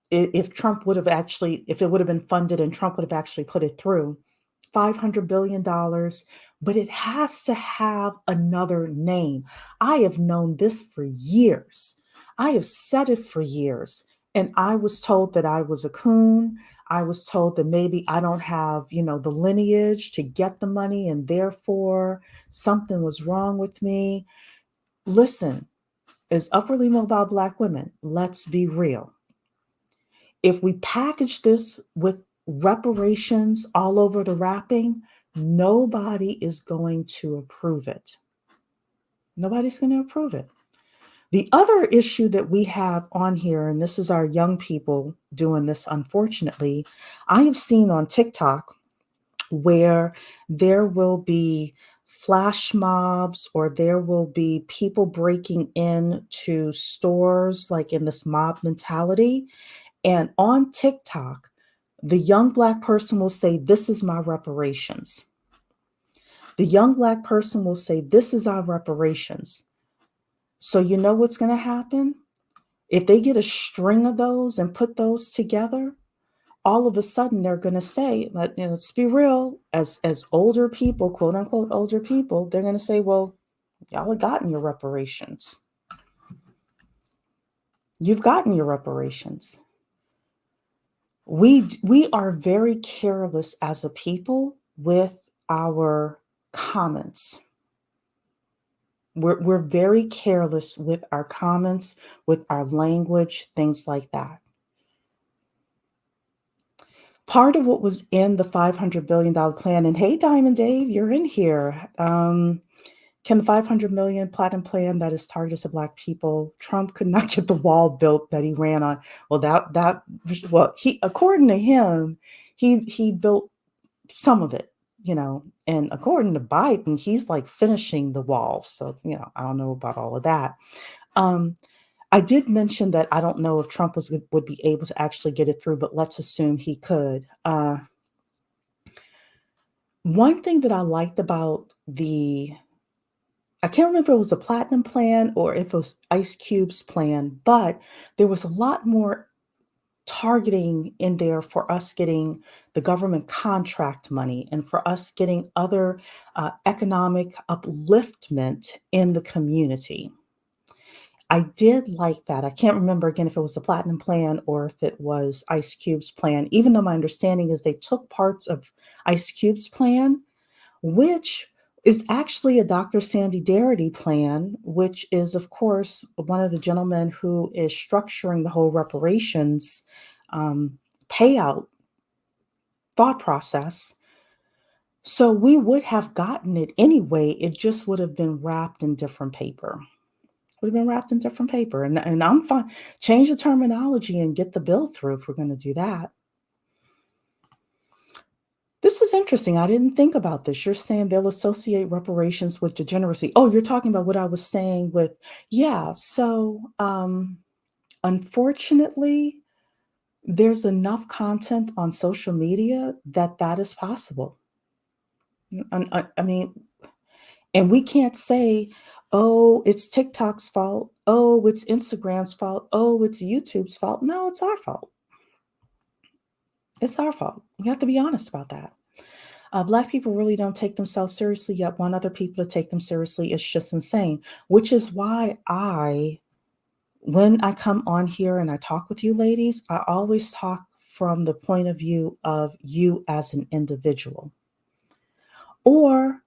if Trump would have actually, if it would have been funded and Trump would have actually put it through, $500 billion, but it has to have another name. I have known this for years. I have said it for years. And I was told that I was a coon. I was told that maybe I don't have, the lineage to get the money and therefore something was wrong with me. Listen, as upwardly mobile Black women, let's be real. If we package this with reparations all over the wrapping, nobody is going to approve it. Nobody's going to approve it. The other issue that we have on here, and this is our young people doing this, unfortunately, I have seen on TikTok where there will be flash mobs or there will be people breaking into stores like in this mob mentality. And on TikTok, the young Black person will say, "This is my reparations." The young Black person will say, "This is our reparations." So you know what's going to happen? If they get a string of those and put those together, all of a sudden they're going to say, let's be real, as older people, quote unquote older people, they're going to say, well, y'all have gotten your reparations. You've gotten your reparations. We are very careless as a people with our comments. We're very careless with our comments, with our language, things like that. Part of what was in the $500 billion plan, and hey, Diamond Dave, you're in here. Can the 500 million platinum plan that is targeted to Black people, Trump could not get the wall built that he ran on. Well, he, according to him, he built some of it, and according to Biden, he's like finishing the wall. So, I don't know about all of that. I did mention that I don't know if Trump would be able to actually get it through, but let's assume he could. One thing that I liked about I can't remember if it was the Platinum Plan or if it was Ice Cube's plan, but there was a lot more targeting in there for us getting the government contract money and for us getting other economic upliftment in the community. I did like that. I can't remember again if it was the Platinum Plan or if it was Ice Cube's plan, even though my understanding is they took parts of Ice Cube's plan, which is actually a Dr. Sandy Darity plan, which is, of course, one of the gentlemen who is structuring the whole reparations payout thought process. So we would have gotten it anyway. It just would have been wrapped in different paper. Would have been wrapped in different paper. And I'm fine. Change the terminology and get the bill through if we're going to do that. This is interesting. I didn't think about this. You're saying they'll associate reparations with degeneracy. Oh, you're talking about what I was saying with, yeah. So, unfortunately, there's enough content on social media that that is possible. I mean, and we can't say, oh, it's TikTok's fault. Oh, it's Instagram's fault. Oh, it's YouTube's fault. No, it's our fault. It's our fault. You have to be honest about that. Black people really don't take themselves seriously, yet want other people to take them seriously. It's just insane, which is why when I come on here and I talk with you ladies, I always talk from the point of view of you as an individual. Or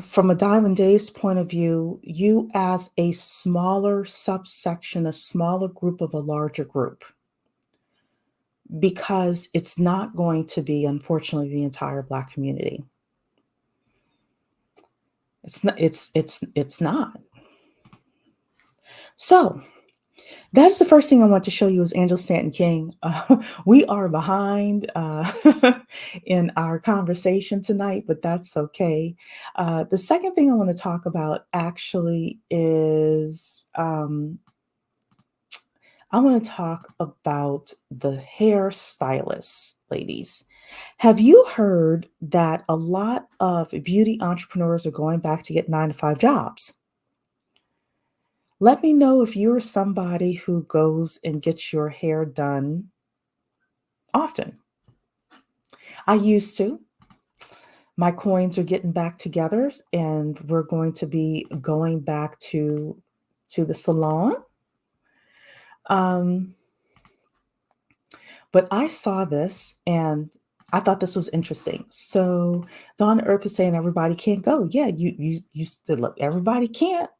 from a Diamond Days point of view, you as a smaller subsection, a smaller group of a larger group, because it's not going to be, unfortunately, the entire Black community. It's not. So that's the first thing I want to show you is Angela Stanton King. We are behind in our conversation tonight, but that's okay. The second thing I want to talk about actually is I want to talk about the hairstylists, ladies. Have you heard that a lot of beauty entrepreneurs are going back to get 9 to 5 jobs? Let me know if you're somebody who goes and gets your hair done often. I used to. My coins are getting back together and we're going to be going back to the salon. Um, but I saw this and I thought this was interesting. So Dawn Earth is saying everybody can't go. Yeah, you said, look, everybody can't.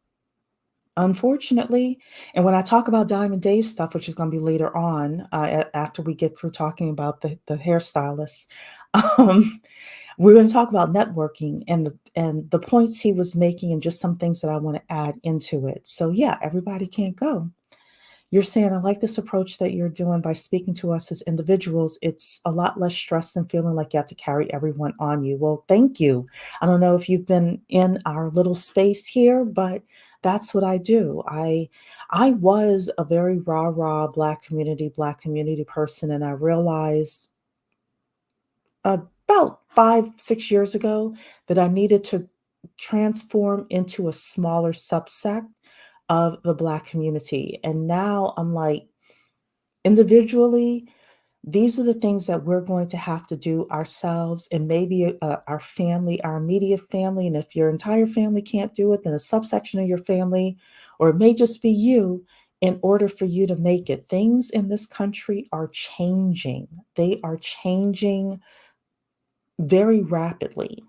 Unfortunately, and when I talk about Diamond Dave stuff, which is going to be later on, after we get through talking about the hairstylists, um, we're going to talk about networking and the points he was making, and just some things that I want to add into it. So yeah, everybody can't go. You're saying, I like this approach that you're doing by speaking to us as individuals. It's a lot less stress than feeling like you have to carry everyone on you. Well, thank you. I don't know if you've been in our little space here, but that's what I do. I was a very rah-rah black community person, and I realized about 5, 6 years ago that I needed to transform into a smaller subsect of the Black community. And now I'm like, individually, these are the things that we're going to have to do ourselves, and maybe our family, our immediate family. And if your entire family can't do it, then a subsection of your family, or it may just be you, in order for you to make it. Things in this country are changing. They are changing very rapidly.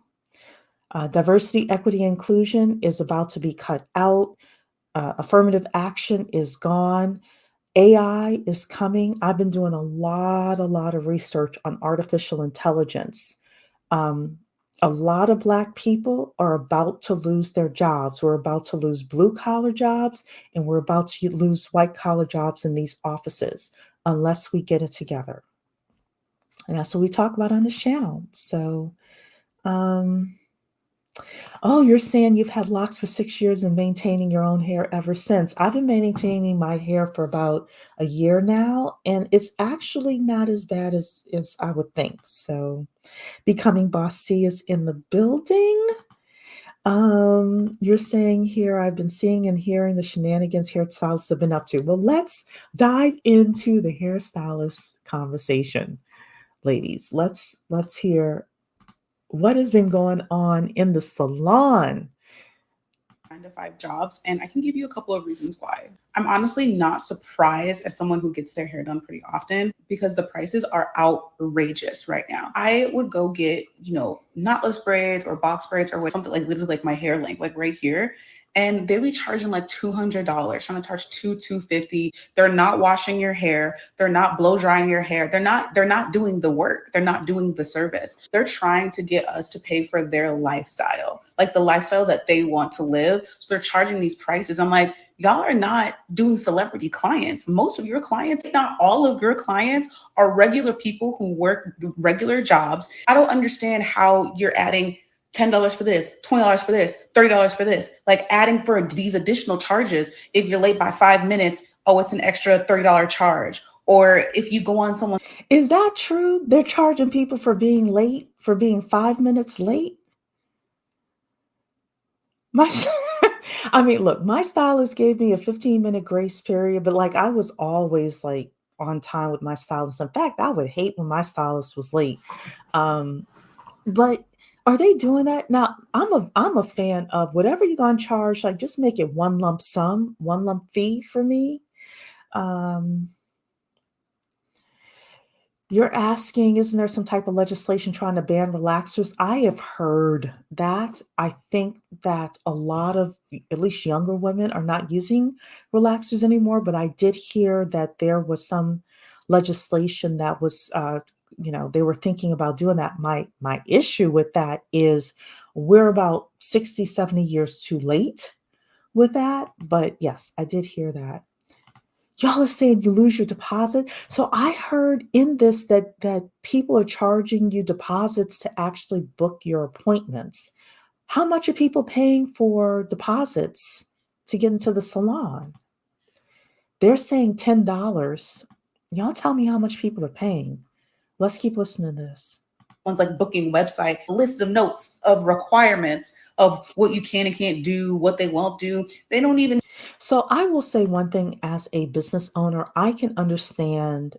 Diversity, equity, inclusion is about to be cut out. Affirmative action is gone. AI is coming. I've been doing a lot of research on artificial intelligence. Um, a lot of Black people are about to lose their jobs. We're about to lose blue collar jobs, and we're about to lose white collar jobs in these offices unless we get it together. And that's what we talk about on this channel. So, um, oh, you're saying you've had locks for 6 years and maintaining your own hair ever since. I've been maintaining my hair for about a year now, and it's actually not as bad as I would think. So, becoming bossy is in the building. You're saying here, I've been seeing and hearing the shenanigans hairstylists have been up to. Well, let's dive into the hairstylist conversation, ladies. Let's hear what has been going on in the salon. 9 to 5 jobs, and I can give you a couple of reasons why. I'm honestly not surprised as someone who gets their hair done pretty often because the prices are outrageous right now. I would go get, knotless braids or box braids or something like literally like my hair length, like right here. And they be charging like $200, trying to charge $250. They're not washing your hair. They're not blow drying your hair. They're not doing the work. They're not doing the service. They're trying to get us to pay for their lifestyle, like the lifestyle that they want to live. So they're charging these prices. I'm like, y'all are not doing celebrity clients. Most of your clients, if not all of your clients, are regular people who work regular jobs. I don't understand how you're adding $10 for this, $20 for this, $30 for this, like adding for these additional charges. If you're late by 5 minutes, oh, it's an extra $30 charge. Or if you go on someone. Is that true? They're charging people for being late, for being 5 minutes late? My I mean, look, my stylist gave me a 15-minute grace period, but like I was always like on time with my stylist. In fact, I would hate when my stylist was late. Um, but are they doing that? Now, I'm a fan of whatever you're gonna charge, like just make it one lump sum, one lump fee for me. Um, You're asking, isn't there some type of legislation trying to ban relaxers? I have heard that. I think that a lot of, at least younger women, are not using relaxers anymore. But I did hear that there was some legislation that was, they were thinking about doing that. My issue with that is we're about 60, 70 years too late with that. But yes, I did hear that. Y'all are saying you lose your deposit. So I heard in this that people are charging you deposits to actually book your appointments. How much are people paying for deposits to get into the salon? They're saying $10. Y'all tell me how much people are paying. Let's keep listening to this. Ones like booking website, lists of notes of requirements of what you can and can't do, what they won't do. They don't even. So I will say one thing as a business owner, I can understand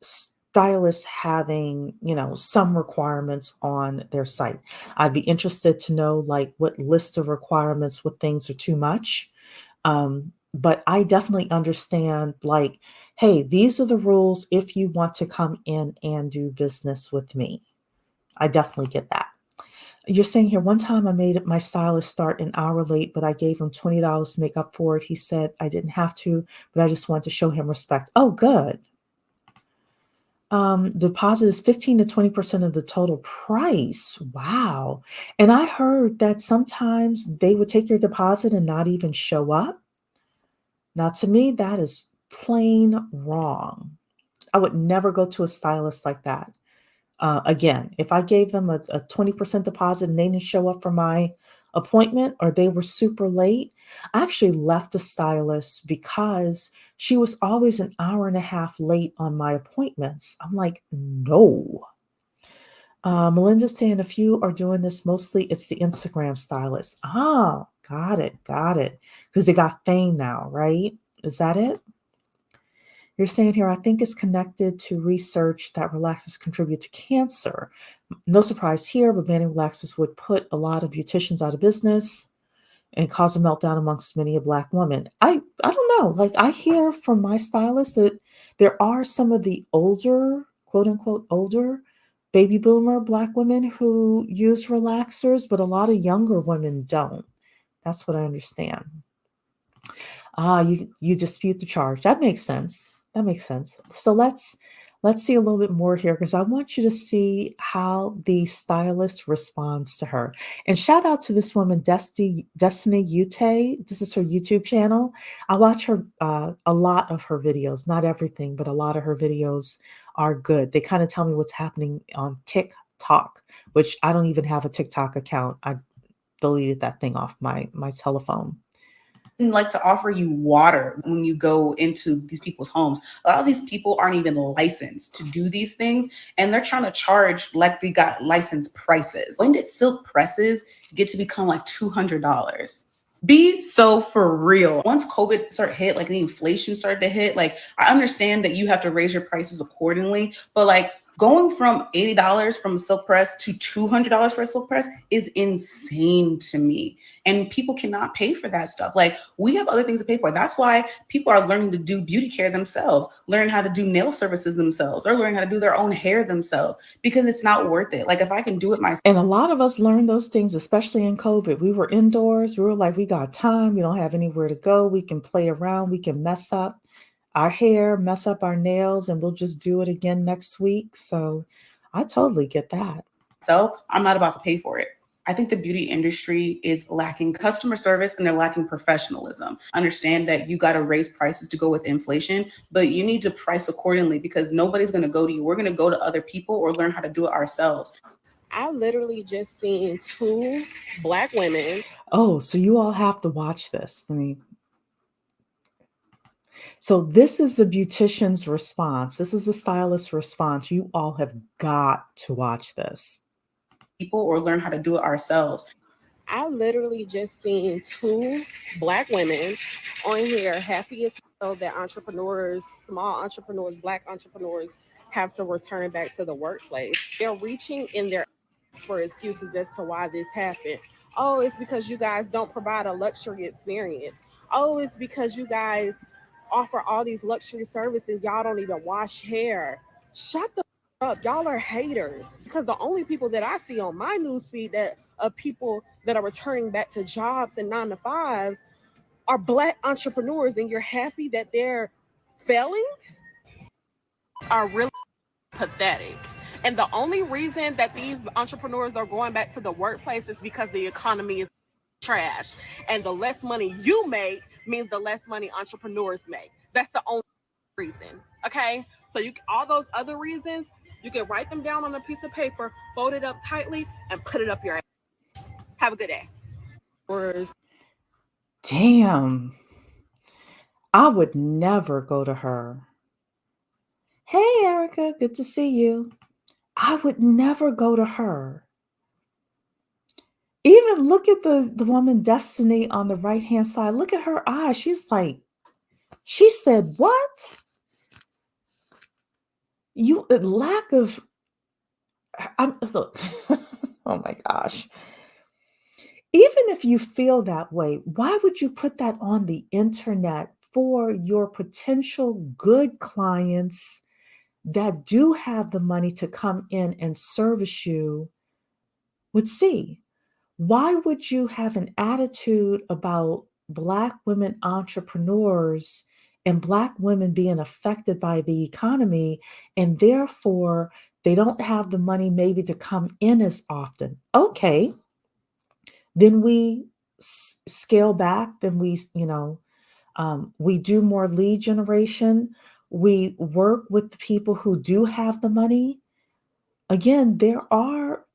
stylists having, some requirements on their site. I'd be interested to know like what list of requirements, what things are too much. But I definitely understand like, hey, these are the rules if you want to come in and do business with me. I definitely get that. You're saying here, one time I made my stylist start an hour late, but I gave him $20 to make up for it. He said I didn't have to, but I just wanted to show him respect. Oh, good. Deposit is 15 to 20% of the total price. Wow. And I heard that sometimes they would take your deposit and not even show up. Now, to me, that is plain wrong. I would never go to a stylist like that. Again, if I gave them a 20% deposit and they didn't show up for my appointment or they were super late, I actually left a stylist because she was always an hour and a half late on my appointments. I'm like, no. Melinda's saying a few are doing this. Mostly it's the Instagram stylist. Ah, got it. Got it. Because they got fame now, right? Is that it? You're saying here, I think it's connected to research that relaxers contribute to cancer. No surprise here, but banning relaxers would put a lot of beauticians out of business and cause a meltdown amongst many a Black woman. I don't know. Like I hear from my stylist that there are some of the older, quote unquote, older baby boomer Black women who use relaxers, but a lot of younger women don't. That's what I understand. You dispute the charge. That makes sense. That makes sense. So let's see a little bit more here because I want you to see how the stylist responds to her. And shout out to this woman, Destiny Ute. This is her YouTube channel. I watch her a lot of her videos, not everything, but a lot of her videos are good. They kind of tell me what's happening on TikTok, which I don't even have a TikTok account. I deleted that thing off my telephone. Like to offer you water when you go into these people's homes. A lot of these people aren't even licensed to do these things, and they're trying to charge like they got licensed prices. When did silk presses get to become like $200? Be so for real. Once COVID started hit, like the inflation started to hit, like I understand that you have to raise your prices accordingly, but like going from $80 from a silk press to $200 for a silk press is insane to me. And people cannot pay for that stuff. Like we have other things to pay for. That's why people are learning to do beauty care themselves, learn how to do nail services themselves, or learning how to do their own hair themselves because it's not worth it. Like if I can do it myself. And a lot of us learned those things, especially in COVID. We were indoors. We were like, we got time. We don't have anywhere to go. We can play around. We can mess up our hair, mess up our nails, and we'll just do it again next week. So I totally get that. So I'm not about to pay for it. I think the beauty industry is lacking customer service and they're lacking professionalism. Understand that you got to raise prices to go with inflation, but you need to price accordingly because nobody's going to go to you. We're going to go to other people or learn how to do it ourselves. I literally just seen two black women. Oh, so you all have to watch this. So this is the beautician's response. This is the stylist's response. You all have got to watch this. People or learn how to do it ourselves. I literally just seen two black women on here happy as hell that entrepreneurs, small entrepreneurs, black entrepreneurs have to return back to the workplace. They're reaching in their for excuses as to why this happened. Oh, it's because you guys don't provide a luxury experience. Oh, it's because you guys offer all these luxury services. Y'all don't even wash hair. Shut the up. Y'all are haters. Because the only people that I see on my newsfeed that of people that are returning back to jobs and 9 to 5s are black entrepreneurs, and you're happy that they're failing are really pathetic. And the only reason that these entrepreneurs are going back to the workplace is because the economy is trash. And the less money you make means the less money entrepreneurs make. That's the only reason. Okay? So you all those other reasons, you can write them down on a piece of paper, fold it up tightly, and put it up your ass. Have a good day. Or Damn. I would never go to her. Hey, Erica, good to see you. I would never go to her. Even look at the woman Destiny on the right-hand side. Look at her eyes. She's like, she said, what? You lack of look. Oh my gosh. Even if you feel that way, why would you put that on the internet for your potential good clients that do have the money to come in and service you would see? Why would you have an attitude about Black women entrepreneurs and Black women being affected by the economy, and therefore they don't have the money maybe to come in as often? Okay, then we scale back, then we do more lead generation. We work with the people who do have the money. Again, there are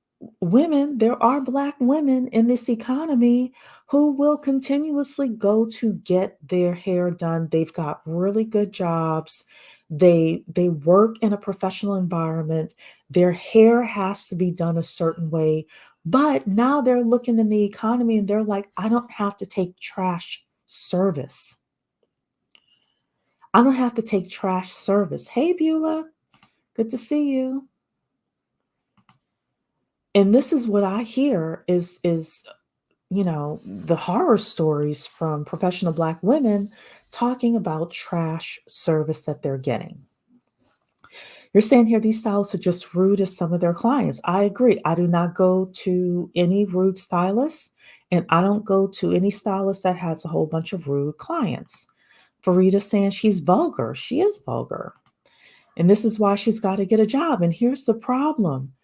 Black women in this economy who will continuously go to get their hair done. They've got really good jobs. They work in a professional environment. Their hair has to be done a certain way. But now they're looking in the economy and they're like, I don't have to take trash service. I don't have to take trash service. Hey, Beulah, good to see you. And this is what I hear is the horror stories from professional Black women talking about trash service that they're getting. You're saying here these stylists are just rude as some of their clients. I agree. I do not go to any rude stylist, and I don't go to any stylist that has a whole bunch of rude clients. Farida saying she's vulgar. She is vulgar. And this is why she's got to get a job. And here's the problem.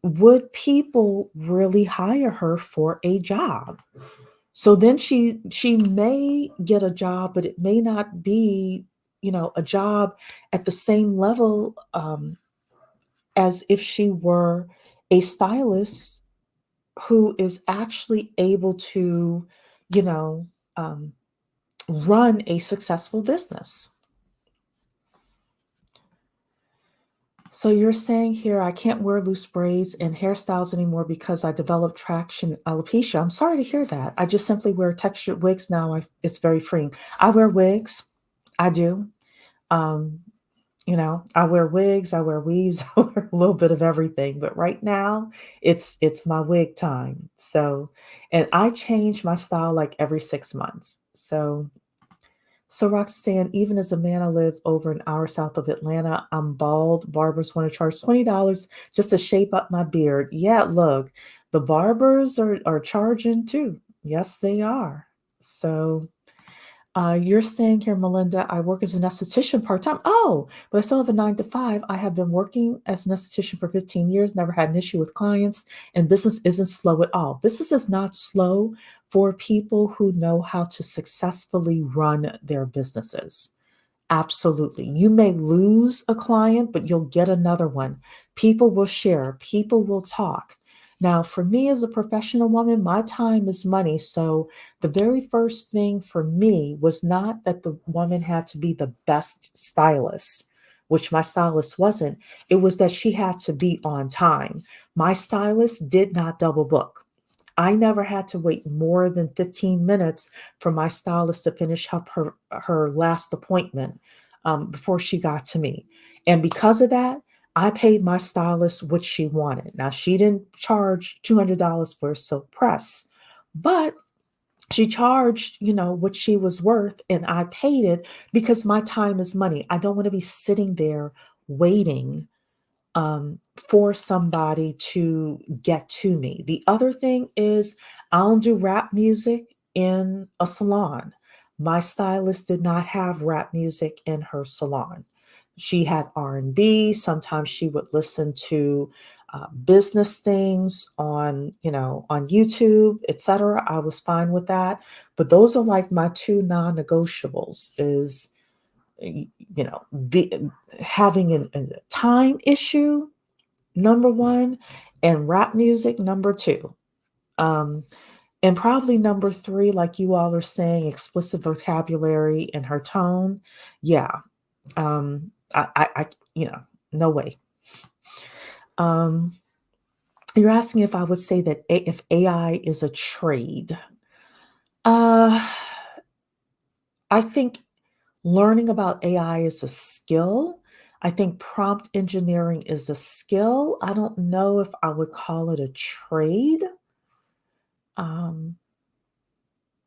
Would people really hire her for a job? So then she may get a job, but it may not be, a job at the same level as if she were a stylist who is actually able to, you know, um, run a successful business. So you're saying here, I can't wear loose braids and hairstyles anymore because I developed traction alopecia. I'm sorry to hear that. I just simply wear textured wigs now. It's very freeing. I wear wigs. I do. Um, I wear wigs, I wear weaves, I wear a little bit of everything. But right now, it's my wig time. So, and I change my style like every 6 months. So Roxanne, even as a man, I live over an hour south of Atlanta. I'm bald. Barbers want to charge $20 just to shape up my beard. Yeah, look, the barbers are charging too. Yes, they are. So You're saying here, Melinda, I work as an esthetician part-time. Oh, but I still have a 9 to 5. I have been working as an esthetician for 15 years, never had an issue with clients, and business isn't slow at all. Business is not slow for people who know how to successfully run their businesses. Absolutely. You may lose a client, but you'll get another one. People will share, people will talk. Now, for me as a professional woman, my time is money. So, the very first thing for me was not that the woman had to be the best stylist, which my stylist wasn't. It was that she had to be on time. My stylist did not double book. I never had to wait more than 15 minutes for my stylist to finish up her last appointment before she got to me. And because of that, I paid my stylist what she wanted. Now, she didn't charge $200 for a silk press, but she charged, what she was worth, and I paid it because my time is money. I don't want to be sitting there waiting for somebody to get to me. The other thing is, I don't do rap music in a salon. My stylist did not have rap music in her salon. She had R&B. Sometimes she would listen to business things on YouTube, etc. I was fine with that. But those are like my two non-negotiables is, be, having a time issue, number one, and rap music, number two. Um, and probably number three, like you all are saying, explicit vocabulary and her tone. Yeah. No way. Um, you're asking if I would say that if AI is a trade. Uh, I think learning about AI is a skill. I think prompt engineering is a skill. I don't know if I would call it a trade.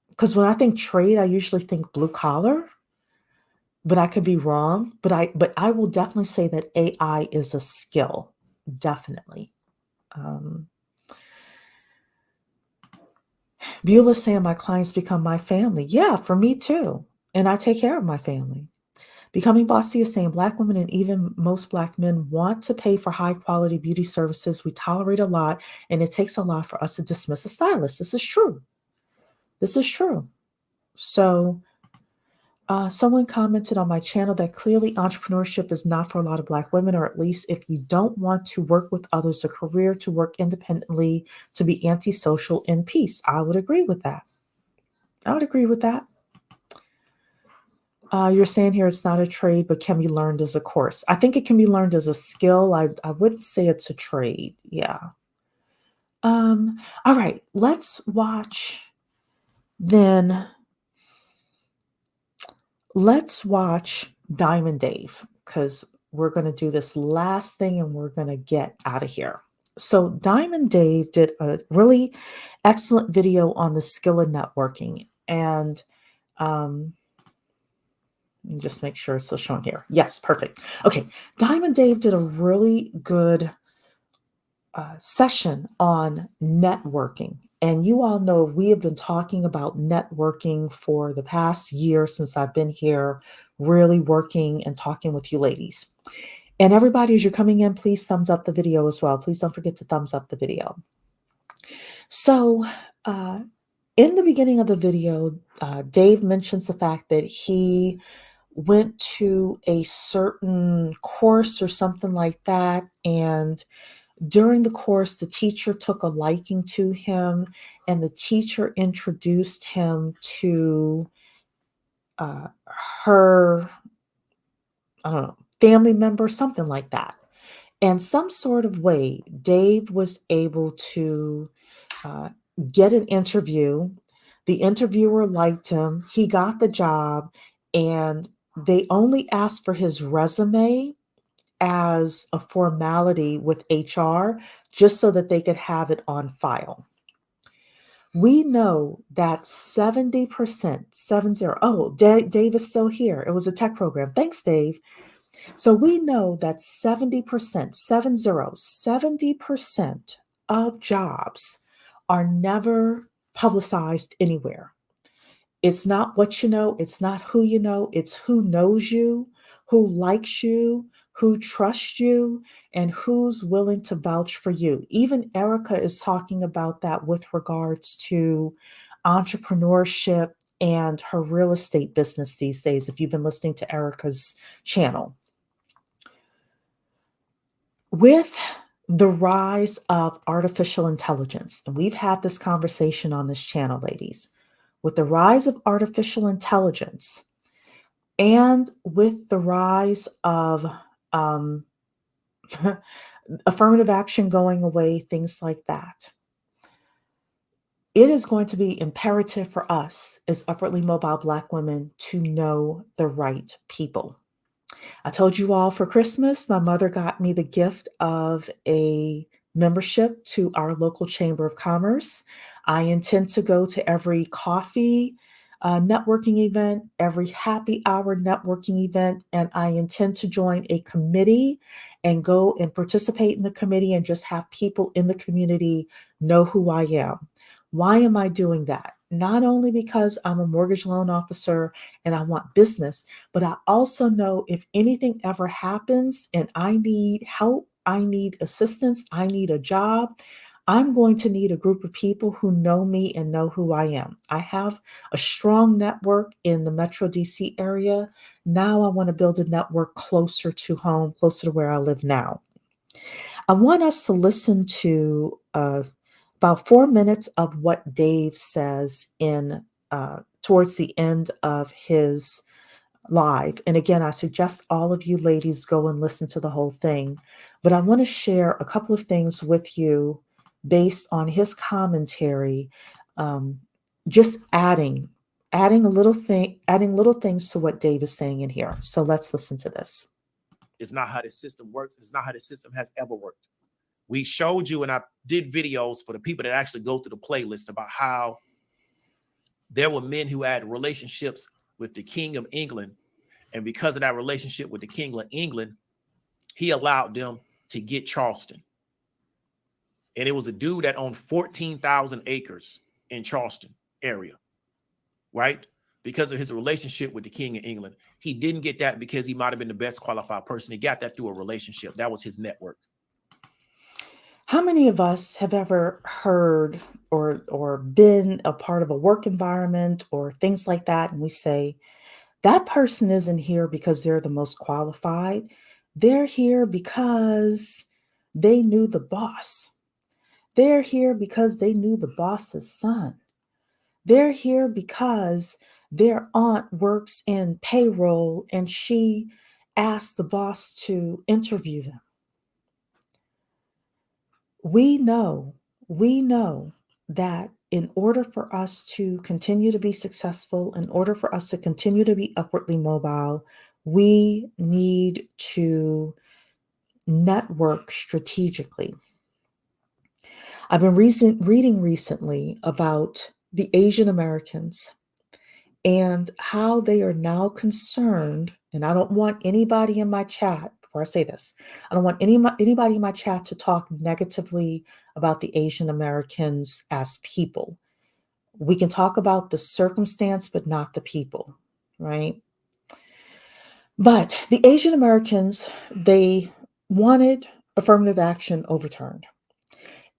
Because when I think trade, I usually think blue collar, but I could be wrong. But I will definitely say that AI is a skill. Definitely. Um, Beulah's saying my clients become my family. Yeah, for me too. And I take care of my family. Becoming Bossy is saying Black women and even most Black men want to pay for high quality beauty services. We tolerate a lot, and it takes a lot for us to dismiss a stylist. This is true. This is true. So, someone commented on my channel that clearly entrepreneurship is not for a lot of Black women, or at least if you don't want to work with others, a career to work independently, to be antisocial in peace. I would agree with that. I would agree with that. You're saying here it's not a trade, but can be learned as a course. I think it can be learned as a skill. I wouldn't say it's a trade. Yeah. All right. Let's watch then. Let's watch Diamond Dave because we're going to do this last thing and we're going to get out of here. So Diamond Dave did a really excellent video on the skill of networking. And just make sure it's still showing here. Yes, perfect. Okay, Diamond Dave did a really good session on networking. And you all know we have been talking about networking for the past year since I've been here, really working and talking with you ladies. And everybody, as you're coming in, please thumbs up the video as well. Please don't forget to thumbs up the video. So, in the beginning of the video, Dave mentions the fact that he went to a certain course or something like that. And during the course, the teacher took a liking to him, and the teacher introduced him to her, I don't know, family member, something like that. And some sort of way, Dave was able to get an interview. The interviewer liked him. He got the job, and they only asked for his resume as a formality with HR just so that they could have it on file. We know that 70%, 70, oh, Dave is still here. It was a tech program. Thanks, Dave. So we know that 70%, 70% of jobs are never publicized anywhere. It's not what you know, it's not who you know, it's who knows you, who likes you, who trusts you, and who's willing to vouch for you. Even Erica is talking about that with regards to entrepreneurship and her real estate business these days, if you've been listening to Erica's channel. With the rise of artificial intelligence, and we've had this conversation on this channel, ladies, with the rise of artificial intelligence and with the rise of um, affirmative action going away, things like that, it is going to be imperative for us as upwardly mobile Black women to know the right people. I told you all for Christmas, my mother got me the gift of a membership to our local Chamber of Commerce. I intend to go to every coffee networking event, every happy hour networking event, and I intend to join a committee and go and participate in the committee and just have people in the community know who I am. Why am I doing that? Not only because I'm a mortgage loan officer and I want business, but I also know if anything ever happens and I need help, I need assistance, I need a job, I'm going to need a group of people who know me and know who I am. I have a strong network in the Metro DC area. Now I want to build a network closer to home, closer to where I live now. I want us to listen to about 4 minutes of what Dave says in towards the end of his live. And again, I suggest all of you ladies go and listen to the whole thing. But I want to share a couple of things with you based on his commentary, um, just adding adding little things to what Dave is saying in here. So let's listen to this. It's not how the system works. It's not how the system has ever worked. We showed you, and I did videos for the people that actually go through the playlist about how there were men who had relationships with the King of England. And because of that relationship with the King of England, he allowed them to get Charleston. And it was a dude that owned 14,000 acres in Charleston area, right? Because of his relationship with the King of England. He didn't get that because he might have been the best qualified person. He got that through a relationship. That was his network. How many of us have ever heard or been a part of a work environment or things like that, and we say, that person isn't here because they're the most qualified. They're here because they knew the boss. They're here because they knew the boss's son. They're here because their aunt works in payroll and she asked the boss to interview them. We know that in order for us to continue to be successful, in order for us to continue to be upwardly mobile, we need to network strategically. I've been reading recently about the Asian Americans and how they are now concerned, and I don't want anybody in my chat, before I say this, I don't want anybody in my chat to talk negatively about the Asian Americans as people. We can talk about the circumstance, but not the people, right? But the Asian Americans, they wanted affirmative action overturned.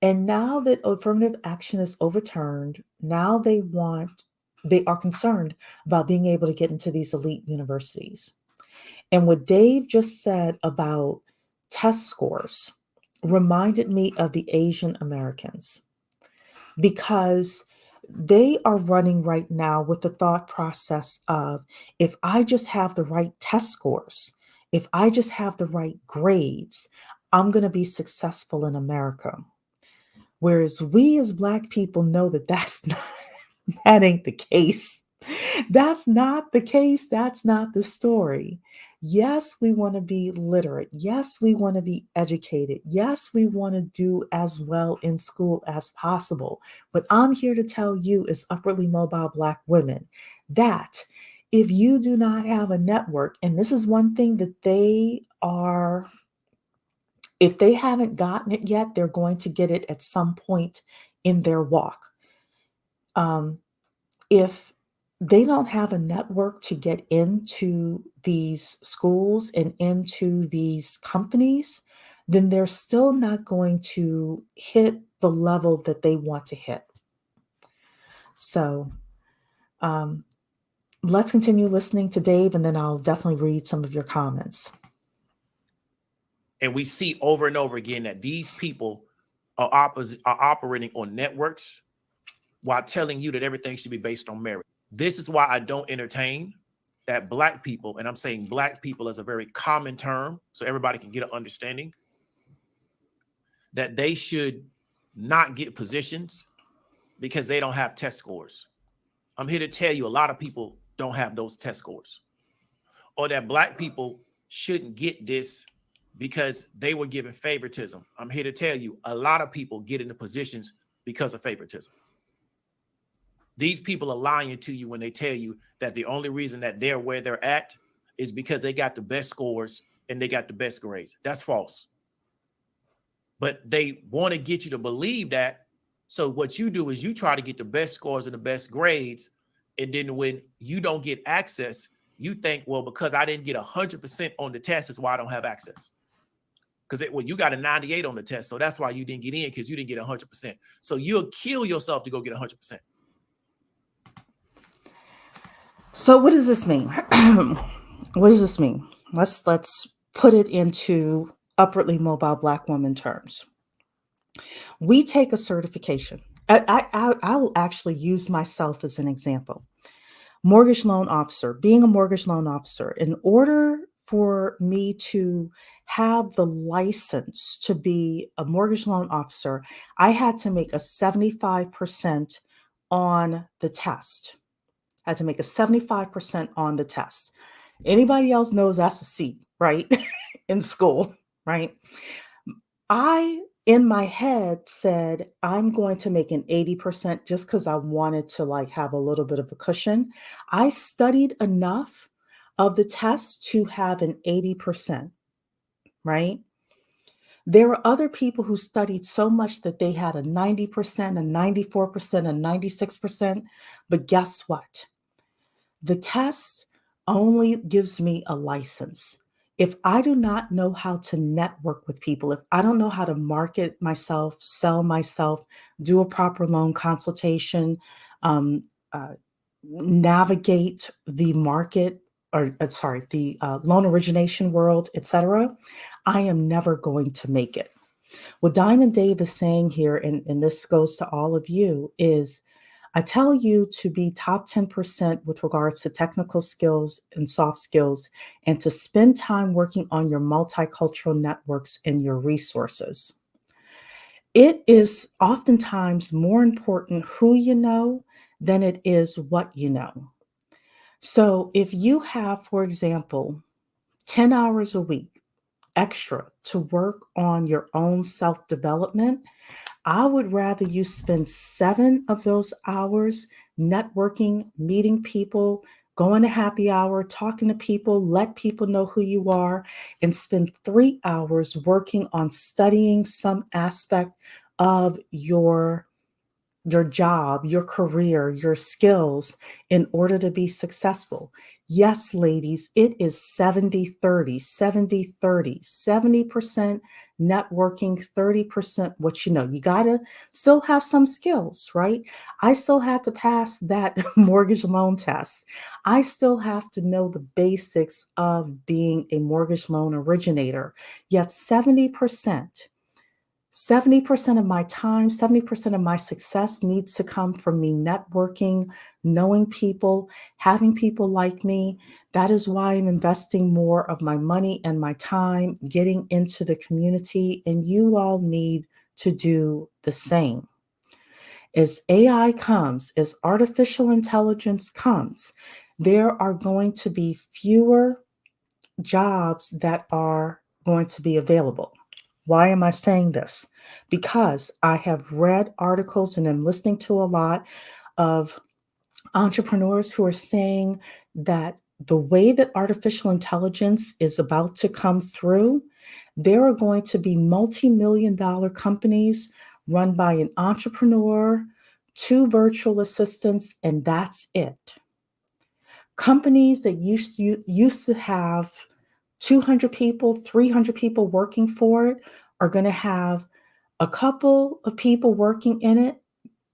And now that affirmative action is overturned, now they are concerned about being able to get into these elite universities. And what Dave just said about test scores reminded me of the Asian Americans, because they are running right now with the thought process of, if I just have the right test scores, if I just have the right grades, I'm going to be successful in America. Whereas we as Black people know that that ain't the case. That's not the case. That's not the story. Yes, we want to be literate. Yes, we want to be educated. Yes, we want to do as well in school as possible. But I'm here to tell you, as upwardly mobile Black women, that if you do not have a network, and this is one thing that if they haven't gotten it yet, they're going to get it at some point in their walk. If they don't have a network to get into these schools and into these companies, then they're still not going to hit the level that they want to hit. So um, let's continue listening to Dave, and then I'll definitely read some of your comments. And we see over and over again that these people are operating on networks while telling you that everything should be based on merit. This is why I don't entertain that Black people, and I'm saying Black people as a very common term so everybody can get an understanding, that they should not get positions because they don't have test scores. I'm here to tell you a lot of people don't have those test scores. Or that Black people shouldn't get this because they were given favoritism. I'm here to tell you a lot of people get into positions because of favoritism. These people are lying to you when they tell you that the only reason that they're where they're at is because they got the best scores and they got the best grades. That's false. But they want to get you to believe that. So what you do is you try to get the best scores and the best grades. And then when you don't get access, you think, well, because I didn't get 100% on the test, that's why I don't have access. Because you got a 98 on the test. So that's why you didn't get in, because you didn't get 100%. So you'll kill yourself to go get 100%. So what does this mean? What does this mean? Let's put it into upwardly mobile Black woman terms. We take a certification. I will actually use myself as an example. Mortgage loan officer, being a mortgage loan officer, in order for me to have the license to be a mortgage loan officer, I had to make a 75% on the test. I had to make a 75% on the test. Anybody else knows that's a C, right? In school, right? I, in my head, said, I'm going to make an 80% just because I wanted to have a little bit of a cushion. I studied enough of the test to have an 80%, right? There were other people who studied so much that they had a 90%, a 94%, a 96%. But guess what? The test only gives me a license. If I do not know how to network with people, if I don't know how to market myself, sell myself, do a proper loan consultation, um, navigate the market, the loan origination world, etc., I am never going to make it. What Diamond Dave is saying here, and this goes to all of you, is I tell you to be top 10% with regards to technical skills and soft skills, and to spend time working on your multicultural networks and your resources. It is oftentimes more important who you know than it is what you know. So if you have, for example, 10 hours a week extra to work on your own self-development, I would rather you spend 7 of those hours networking, meeting people, going to happy hour, talking to people, let people know who you are, and spend 3 hours working on studying some aspect of your job, your career, your skills in order to be successful. Yes, ladies, it is 70-30, 70-30, 70% networking, 30% what you know. You got to still have some skills, right? I still had to pass that mortgage loan test. I still have to know the basics of being a mortgage loan originator. Yet 70% of my time, 70% of my success needs to come from me networking, knowing people, having people like me. That is why I'm investing more of my money and my time getting into the community, and you all need to do the same. As AI comes, as artificial intelligence comes, there are going to be fewer jobs that are going to be available. Why am I saying this? Because I have read articles and I'm listening to a lot of entrepreneurs who are saying that the way that artificial intelligence is about to come through, there are going to be multi-million-dollar companies run by an entrepreneur, 2 virtual assistants, and that's it. Companies that used to have 200 people, 300 people working for it are going to have a couple of people working in it,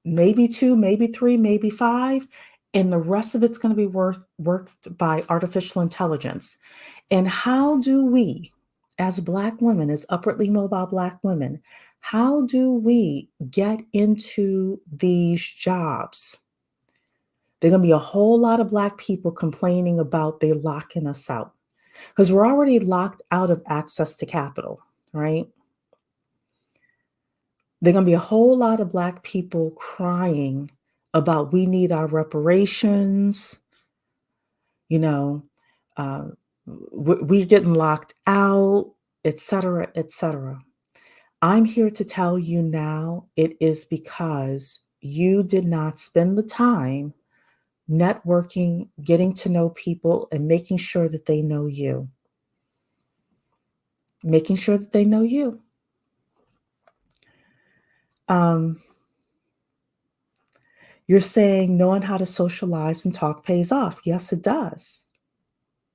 maybe 2, maybe 3, maybe 5, and the rest of it's going to be worked by artificial intelligence. And how do we, as Black women, as upwardly mobile Black women, how do we get into these jobs? There's going to be a whole lot of Black people complaining about they locking us out because we're already locked out of access to capital, right? There's going to be a whole lot of Black people crying about we need our reparations, you know, we getting locked out, et cetera, et cetera. I'm here to tell you now it is because you did not spend the time networking, getting to know people, and making sure that they know you. Making sure that they know you. You're saying knowing how to socialize and talk pays off. Yes, it does.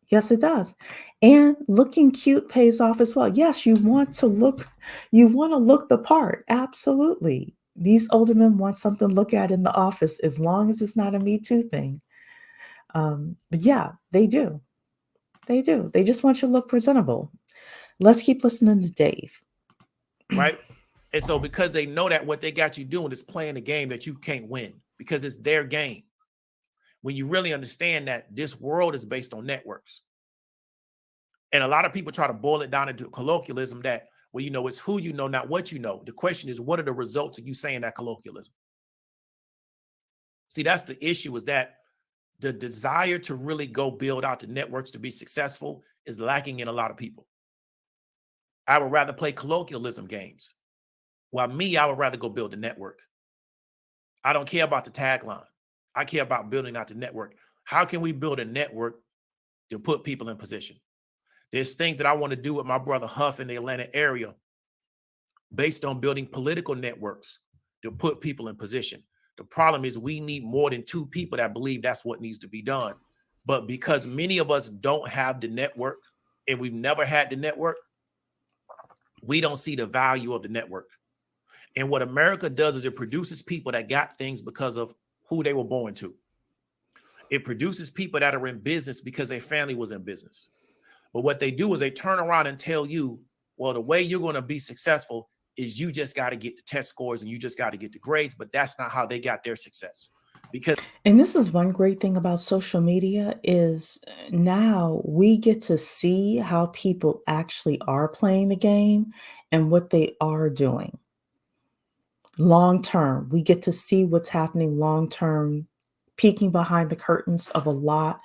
Yes, it does. And looking cute pays off as well. Yes, you want to look the part. Absolutely. These older men want something to look at in the office as long as it's not a Me Too thing. But yeah, they do. They do. They just want you to look presentable. Let's keep listening to Dave. Right. And so because they know that what they got you doing is playing a game that you can't win because it's their game. When you really understand that this world is based on networks. And a lot of people try to boil it down into colloquialism that, well, you know, it's who you know, not what you know. The question is, what are the results of you saying that colloquialism? See, that's the issue, is that the desire to really go build out the networks to be successful is lacking in a lot of people. I would rather play colloquialism games. While me, I would rather go build a network. I don't care about the tagline. I care about building out the network. How can we build a network to put people in position? There's things that I want to do with my brother Huff in the Atlanta area based on building political networks to put people in position. The problem is we need more than 2 people that believe that's what needs to be done. But because many of us don't have the network and we've never had the network, we don't see the value of the network. And what America does is it produces people that got things because of who they were born to. It produces people that are in business because their family was in business. But what they do is they turn around and tell you, well, the way you're going to be successful is you just got to get the test scores and you just got to get the grades. But that's not how they got their success. And this is one great thing about social media is now we get to see how people actually are playing the game and what they are doing. Long term, we get to see what's happening long term, peeking behind the curtains of a lot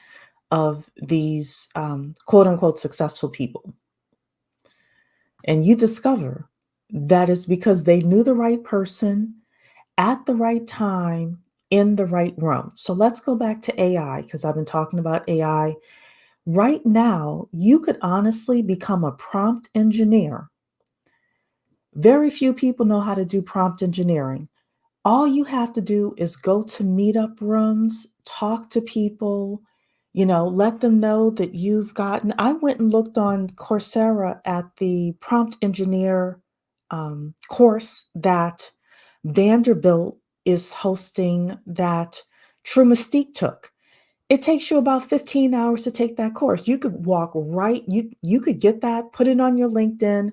of these quote unquote successful people. And you discover that it's because they knew the right person at the right time in the right room. So let's go back to AI because I've been talking about AI. Right now, you could honestly become a prompt engineer. Very few people know how to do prompt engineering. All you have to do is go to meetup rooms, talk to people, let them know that you've gotten. I went and looked on Coursera at the prompt engineer course that Vanderbilt is hosting that True Mystique took. It takes you about 15 hours to take that course. You could walk right, you could get that, put it on your LinkedIn,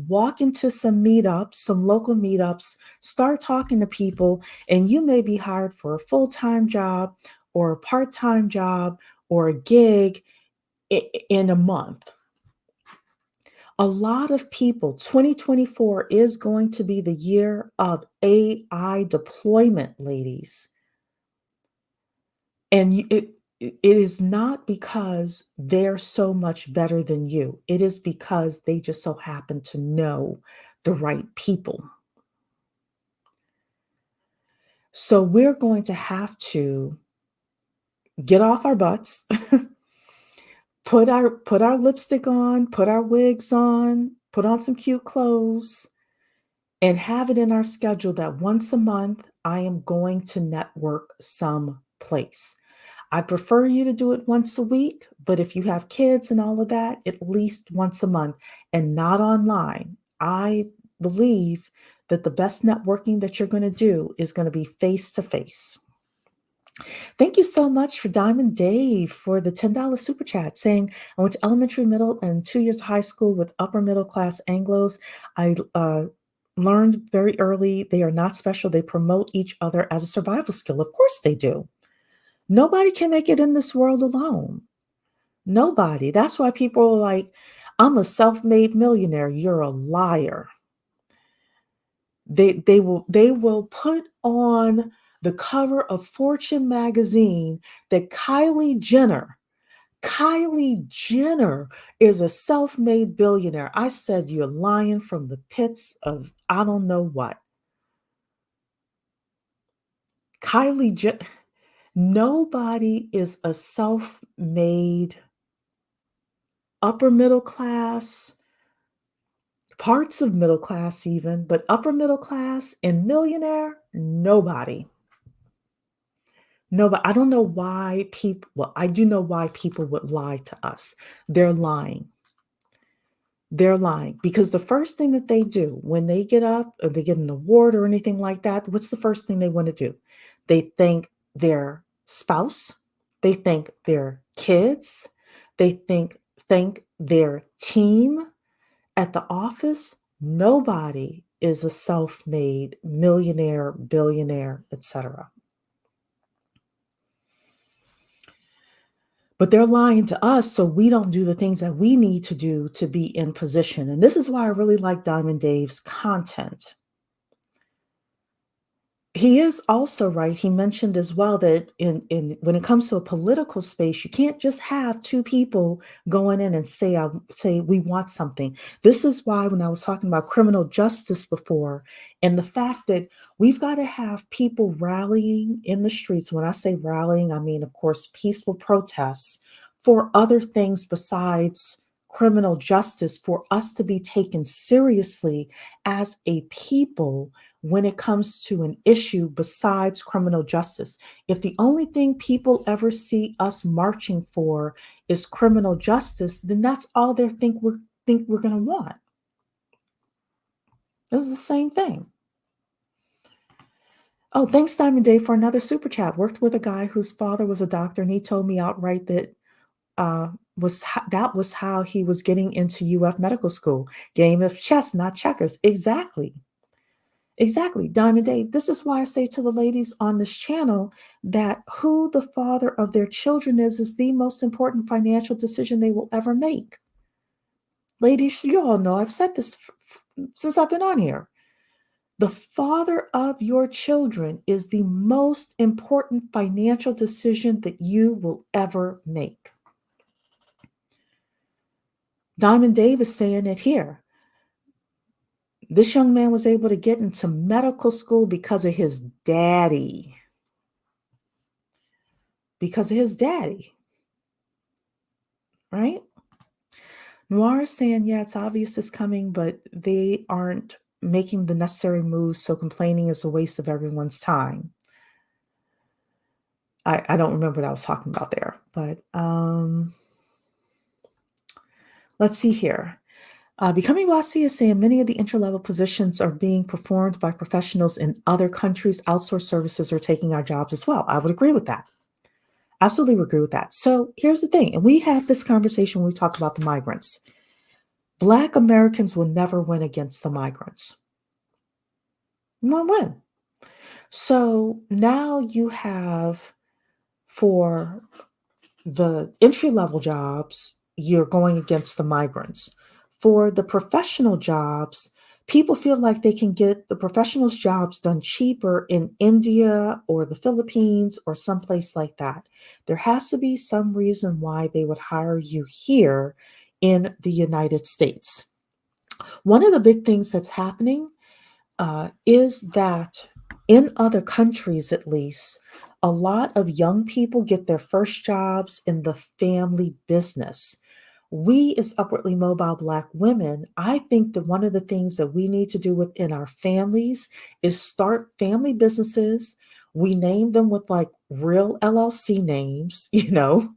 walk into some meetups, some local meetups, start talking to people, and you may be hired for a full-time job or a part-time job or a gig in a month. A lot of people, 2024 is going to be the year of AI deployment, ladies. And it is not because they're so much better than you. It is because they just so happen to know the right people. So we're going to have to get off our butts, put our lipstick on, put our wigs on, put on some cute clothes, and have it in our schedule that once a month I am going to network someplace. I'd prefer you to do it once a week, but if you have kids and all of that, at least once a month and not online. I believe that the best networking that you're going to do is going to be face to face. Thank you so much for Diamond Dave for the $10 super chat saying, I went to elementary, middle, and 2 years of high school with upper middle class Anglos. I learned very early they are not special. They promote each other as a survival skill. Of course they do. Nobody can make it in this world alone. Nobody. That's why people are like, I'm a self-made millionaire. You're a liar. They will put on the cover of Fortune magazine that Kylie Jenner is a self-made billionaire. I said, you're lying from the pits of I don't know what. Kylie Jenner, nobody is a self-made upper middle class, parts of middle class even, but upper middle class and millionaire, nobody. No, but I don't know why people, well, I do know why people would lie to us. They're lying. They're lying because the first thing that they do when they get up or they get an award or anything like that, what's the first thing they want to do? They thank their spouse, they thank their kids, they thank their team at the office. Nobody is a self-made millionaire, billionaire, etc. But they're lying to us so we don't do the things that we need to do to be in position. And this is why I really like Diamond Dave's content. He is also right. He mentioned as well that in when it comes to a political space, you can't just have two people going in and say we want something. This is why when I was talking about criminal justice before, and the fact that we've got to have people rallying in the streets. When I say rallying, I mean, of course, peaceful protests for other things besides criminal justice, for us to be taken seriously as a people when it comes to an issue besides criminal justice. If the only thing people ever see us marching for is criminal justice, then that's all they think we're going to want. This is the same thing. Oh, thanks, Diamond Dave, for another super chat. Worked with a guy whose father was a doctor, and he told me outright that that was how he was getting into UF medical school. Game of chess, not checkers. Exactly. Diamond Dave. This is why I say to the ladies on this channel that who the father of their children is the most important financial decision they will ever make. Ladies, you all know I've said this since I've been on here. The father of your children is the most important financial decision that you will ever make. Diamond Dave is saying it here. This young man was able to get into medical school because of his daddy. Because of his daddy. Right? Noir is saying, yeah, it's obvious it's coming, but they aren't making the necessary moves, so complaining is a waste of everyone's time. I don't remember what I was talking about there, but let's see here. Becoming Wealthy is saying many of the entry-level positions are being performed by professionals in other countries. Outsourced services are taking our jobs as well. I would agree with that. Absolutely agree with that. So here's the thing, and we had this conversation when we talked about the migrants. Black Americans will never win against the migrants. You won't win. So now you have, for the entry-level jobs, you're going against the migrants. For the professional jobs, people feel like they can get the professionals' jobs done cheaper in India or the Philippines or someplace like that. There has to be some reason why they would hire you here in the United States. One of the big things that's happening is that in other countries, at least, a lot of young people get their first jobs in the family business. We, as upwardly mobile Black women, I think that one of the things that we need to do within our families is start family businesses We name them with like real LLC names, you know.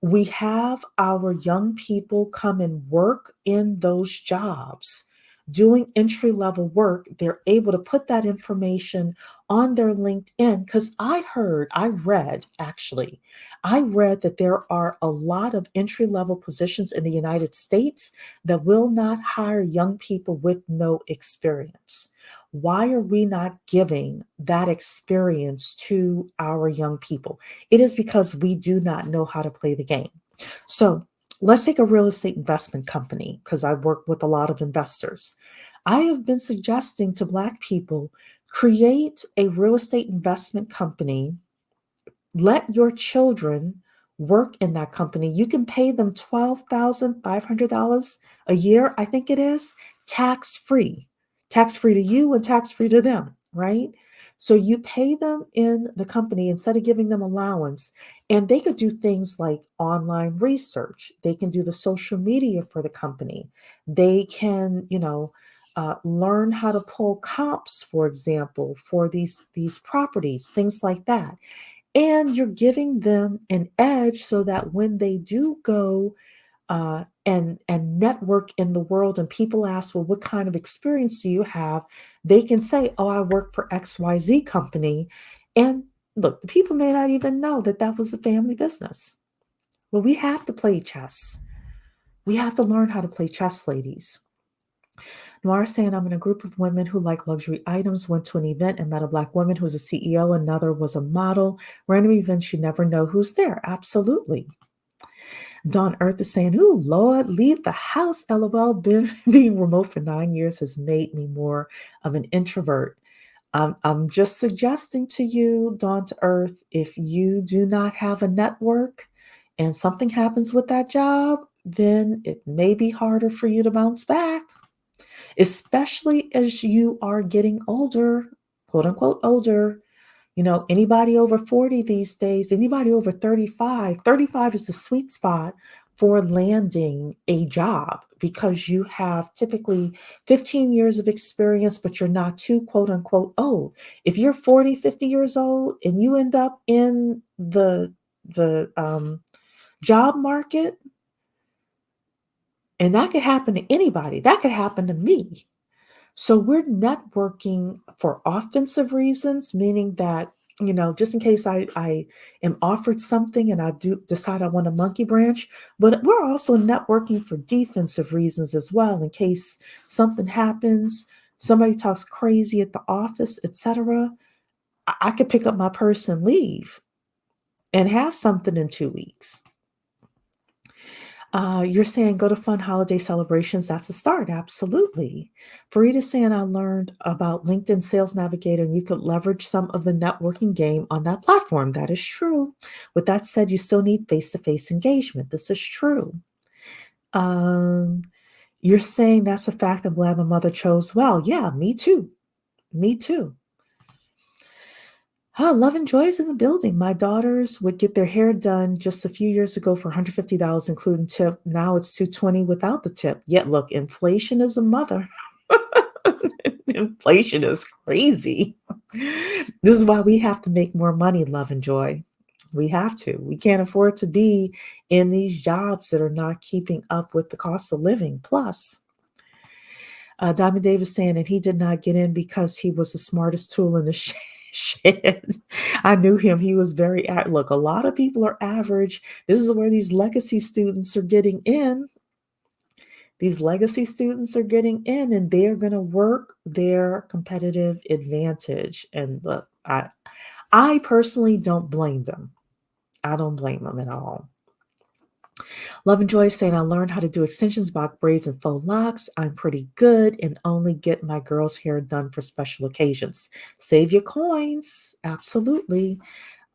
We have our young people come and work in those jobs doing entry level work. They're able to put that information on their LinkedIn because I read that there are a lot of entry level positions in the United States that will not hire young people with no experience. Why are we not giving that experience to our young people? It is because we do not know how to play the game. So let's take a real estate investment company because I work with a lot of investors. I have been suggesting to Black people create a real estate investment company. Let your children work in that company. You can pay them $12,500 a year, I think it is, tax free to you and tax free to them, right? So you pay them in the company instead of giving them allowance, and they could do things like online research. They can do the social media for the company. They can, learn how to pull comps, for example, for these properties, things like that. And you're giving them an edge so that when they do go and network in the world and people ask, well, what kind of experience do you have? They can say, oh, I work for XYZ company. And look, the people may not even know that that was the family business. Well, we have to play chess. We have to learn how to play chess, ladies. Noir saying, I'm in a group of women who like luxury items, went to an event and met a Black woman who was a CEO, another was a model. Random events, you never know who's there. Absolutely. Dawn Earth is saying, ooh, Lord, leave the house. LOL. Being remote for 9 years has made me more of an introvert. I'm just suggesting to you, Dawn to Earth, if you do not have a network and something happens with that job, then it may be harder for you to bounce back, especially as you are getting older, quote unquote, older. Anybody over 40 these days, anybody over 35 is the sweet spot for landing a job because you have typically 15 years of experience, but you're not too quote unquote old. If you're 40, 50 years old and you end up in the job market, and that could happen to anybody, that could happen to me. So we're networking for offensive reasons, meaning that, just in case I am offered something and I do decide I want a monkey branch, but we're also networking for defensive reasons as well, in case something happens, somebody talks crazy at the office, etc. I could pick up my purse and leave and have something in 2 weeks. You're saying go to fun holiday celebrations. That's a start. Absolutely. Farida saying I learned about LinkedIn Sales Navigator and you could leverage some of the networking game on that platform. That is true. With that said, you still need face-to-face engagement. This is true. You're saying that's a fact. I'm glad my mother chose well. Yeah, me too. Me too. Love and joy is in the building. My daughters would get their hair done just a few years ago for $150, including tip. Now it's $220 without the tip. Yet, look, inflation is a mother. Inflation is crazy. This is why we have to make more money, love and joy. We have to. We can't afford to be in these jobs that are not keeping up with the cost of living. Plus, Diamond Davis saying, and he did not get in because he was the smartest tool in the shed. I knew him. He was very, look, a lot of people are average. This is where these legacy students are getting in. These legacy students are getting in and they're going to work their competitive advantage. And look, I personally don't blame them. I don't blame them at all. Love and Joy saying, I learned how to do extensions, box braids, and faux locks. I'm pretty good and only get my girls' hair done for special occasions. Save your coins. Absolutely.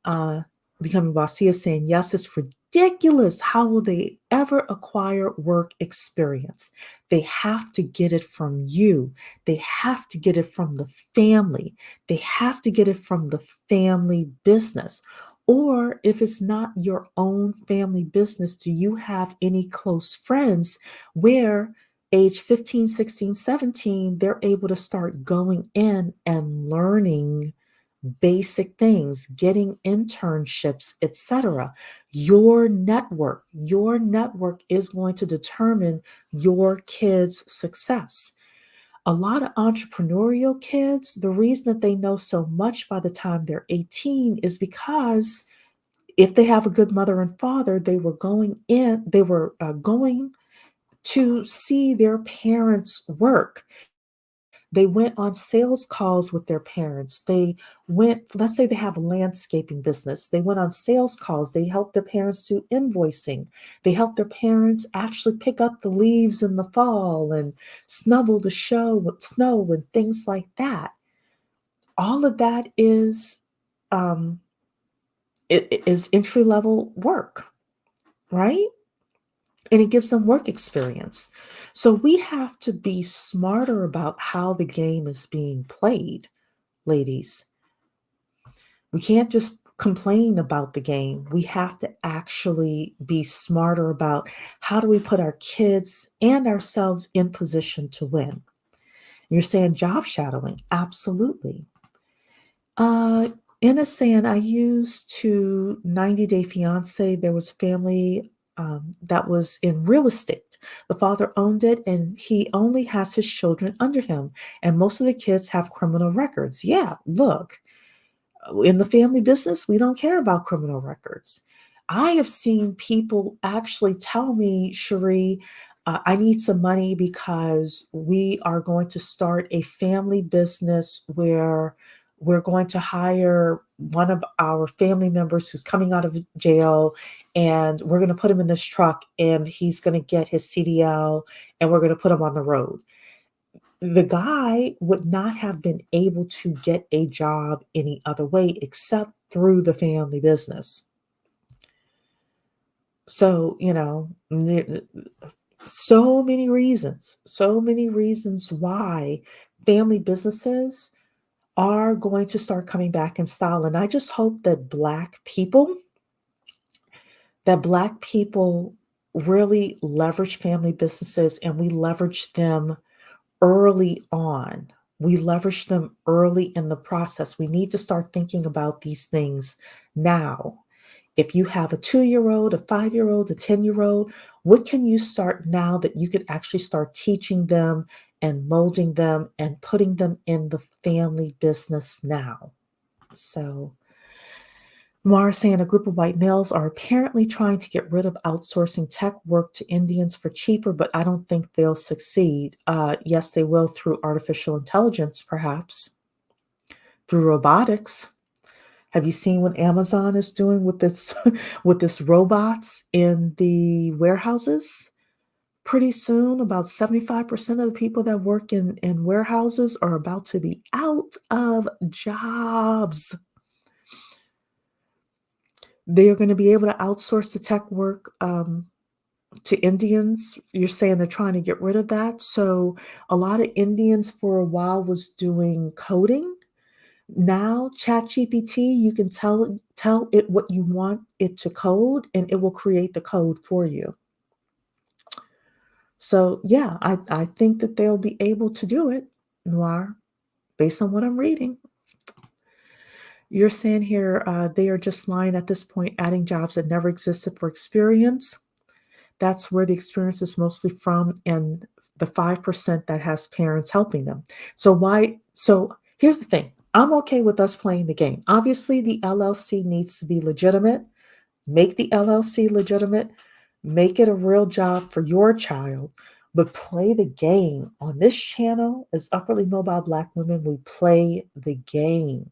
Becoming Bossy is saying, yes, it's ridiculous. How will they ever acquire work experience? They have to get it from you. They have to get it from the family. They have to get it from the family business. Or if it's not your own family business, do you have any close friends where age 15, 16, 17, they're able to start going in and learning basic things, getting internships, etc. Your network is going to determine your kids' success. A lot of entrepreneurial kids, the reason that they know so much by the time they're 18 is because if they have a good mother and father, they were going to see their parents work. They went on sales calls with their parents. They went, let's say they have a landscaping business. They went on sales calls. They helped their parents do invoicing. They helped their parents actually pick up the leaves in the fall and snow and things like that. All of that is um, it is entry level work, right? And it gives them work experience. So we have to be smarter about how the game is being played, ladies. We can't just complain about the game. We have to actually be smarter about how do we put our kids and ourselves in position to win. You're saying job shadowing. Absolutely. Uh, in a saying, I used to 90 Day Fiance. There was a family that was in real estate. The father owned it and he only has his children under him. And most of the kids have criminal records. Yeah, look, in the family business, we don't care about criminal records. I have seen people actually tell me, Cherie, I need some money because we are going to start a family business where we're going to hire one of our family members who's coming out of jail, and we're going to put him in this truck and he's going to get his CDL and we're going to put him on the road. The guy would not have been able to get a job any other way except through the family business. So, so many reasons why family businesses are going to start coming back in style. And I just hope that Black people really leverage family businesses and we leverage them early on. We leverage them early in the process. We need to start thinking about these things now. If you have a 2-year-old, a 5-year-old, a 10-year-old, what can you start now that you could actually start teaching them and molding them and putting them in the family business now? So, Mara saying a group of white males are apparently trying to get rid of outsourcing tech work to Indians for cheaper, but I don't think they'll succeed. Yes, they will through artificial intelligence, perhaps through robotics. Have you seen what Amazon is doing with this with this robots in the warehouses? Pretty soon, about 75% of the people that work in warehouses are about to be out of jobs. They are going to be able to outsource the tech work to Indians. You're saying they're trying to get rid of that. So a lot of Indians for a while was doing coding. Now, ChatGPT, you can tell it what you want it to code, and it will create the code for you. So yeah, I think that they'll be able to do it, Noir, based on what I'm reading. You're saying here they are just lying at this point, adding jobs that never existed for experience. That's where the experience is mostly from, and the 5% that has parents helping them. So here's the thing. I'm okay with us playing the game. Obviously, the LLC needs to be legitimate. Make the LLC legitimate. Make it a real job for your child, but play the game. On this channel, as Upwardly Mobile Black Women, we play the game.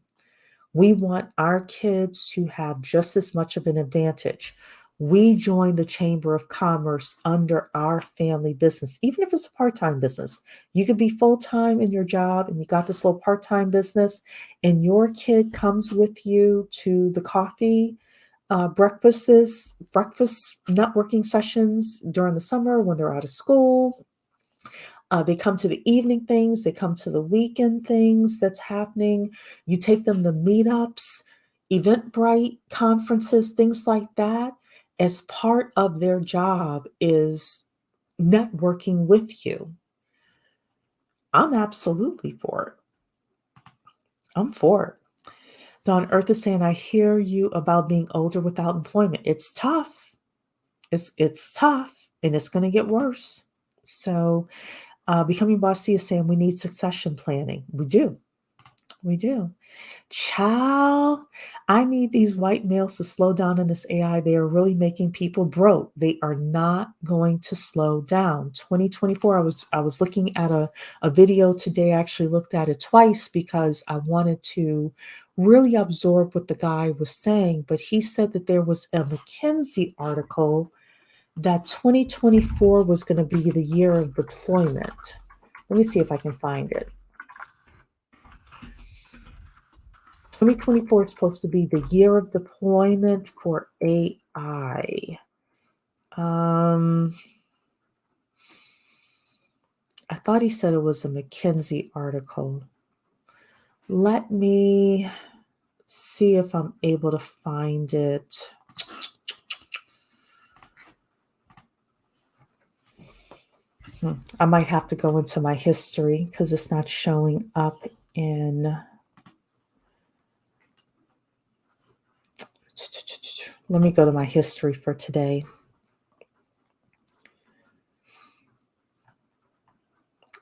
We want our kids to have just as much of an advantage. We join the Chamber of Commerce under our family business, even if it's a part-time business. You could be full-time in your job and you got this little part-time business, and your kid comes with you to the coffee breakfast networking sessions during the summer when they're out of school. They come to the evening things, they come to the weekend things that's happening. You take them to meetups, Eventbrite, conferences, things like that. As part of their job is networking with you. I'm absolutely for it. I'm for it. Dawn Earth is saying, I hear you about being older without employment. It's tough. It's tough, and it's going to get worse. So Becoming Bossy is saying we need succession planning. We do. We do. Child, I need these white males to slow down in this AI. They are really making people broke. They are not going to slow down. 2024, I was looking at a video today. I actually looked at it twice because I wanted to really absorb what the guy was saying. But he said that there was a McKinsey article that 2024 was going to be the year of deployment. Let me see if I can find it. 2024 is supposed to be the year of deployment for AI. I thought he said it was a McKinsey article. Let me see if I'm able to find it. I might have to go into my history because it's not showing up in. Let me go to my history for today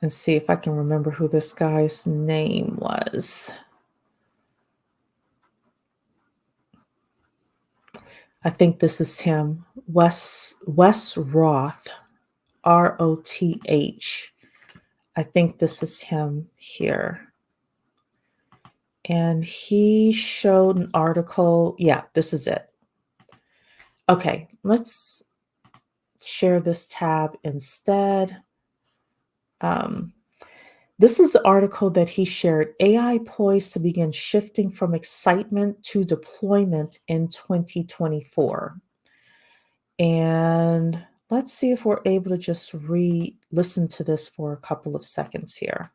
and see if I can remember who this guy's name was. I think this is him, Wes Roth, Roth. I think this is him here. And he showed an article. Yeah, this is it. Okay, let's share this tab instead. This is the article that he shared, AI poised to begin shifting from excitement to deployment in 2024. And let's see if we're able to just listen to this for a couple of seconds here.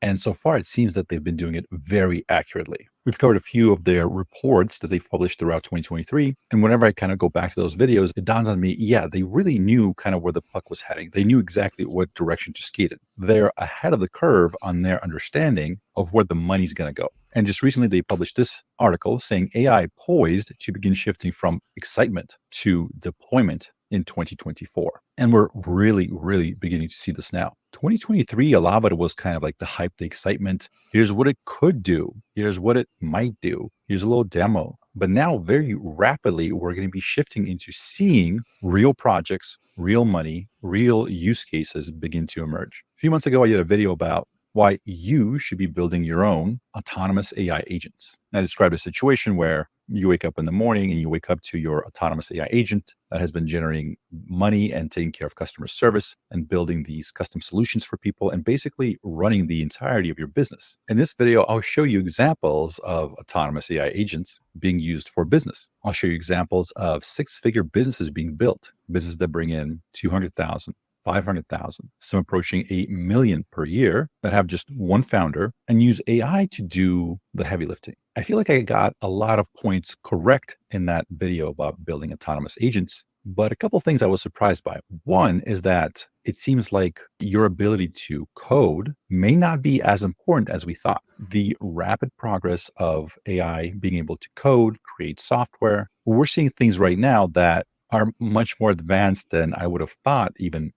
And so far, it seems that they've been doing it very accurately. We've covered a few of their reports that they've published throughout 2023. And whenever I kind of go back to those videos, it dawns on me, yeah, they really knew kind of where the puck was heading. They knew exactly what direction to skate in. They're ahead of the curve on their understanding of where the money's going to go. And just recently, they published this article saying AI poised to begin shifting from excitement to deployment in 2024. And we're really, really beginning to see this now. 2023, a lot of it was kind of like the hype, the excitement. Here's what it could do. Here's what it might do. Here's a little demo. But now, very rapidly, we're going to be shifting into seeing real projects, real money, real use cases begin to emerge. A few months ago, I did a video about why you should be building your own autonomous AI agents. I described a situation where you wake up in the morning and you wake up to your autonomous AI agent that has been generating money and taking care of customer service and building these custom solutions for people and basically running the entirety of your business. In this video, I'll show you examples of autonomous AI agents being used for business. I'll show you examples of six-figure businesses being built, businesses that bring in 200,000, 500,000, some approaching 8 million per year that have just one founder and use AI to do the heavy lifting. I feel like I got a lot of points correct in that video about building autonomous agents, but a couple of things I was surprised by. One is that it seems like your ability to code may not be as important as we thought. The rapid progress of AI being able to code, create software, we're seeing things right now that are much more advanced than I would have thought even,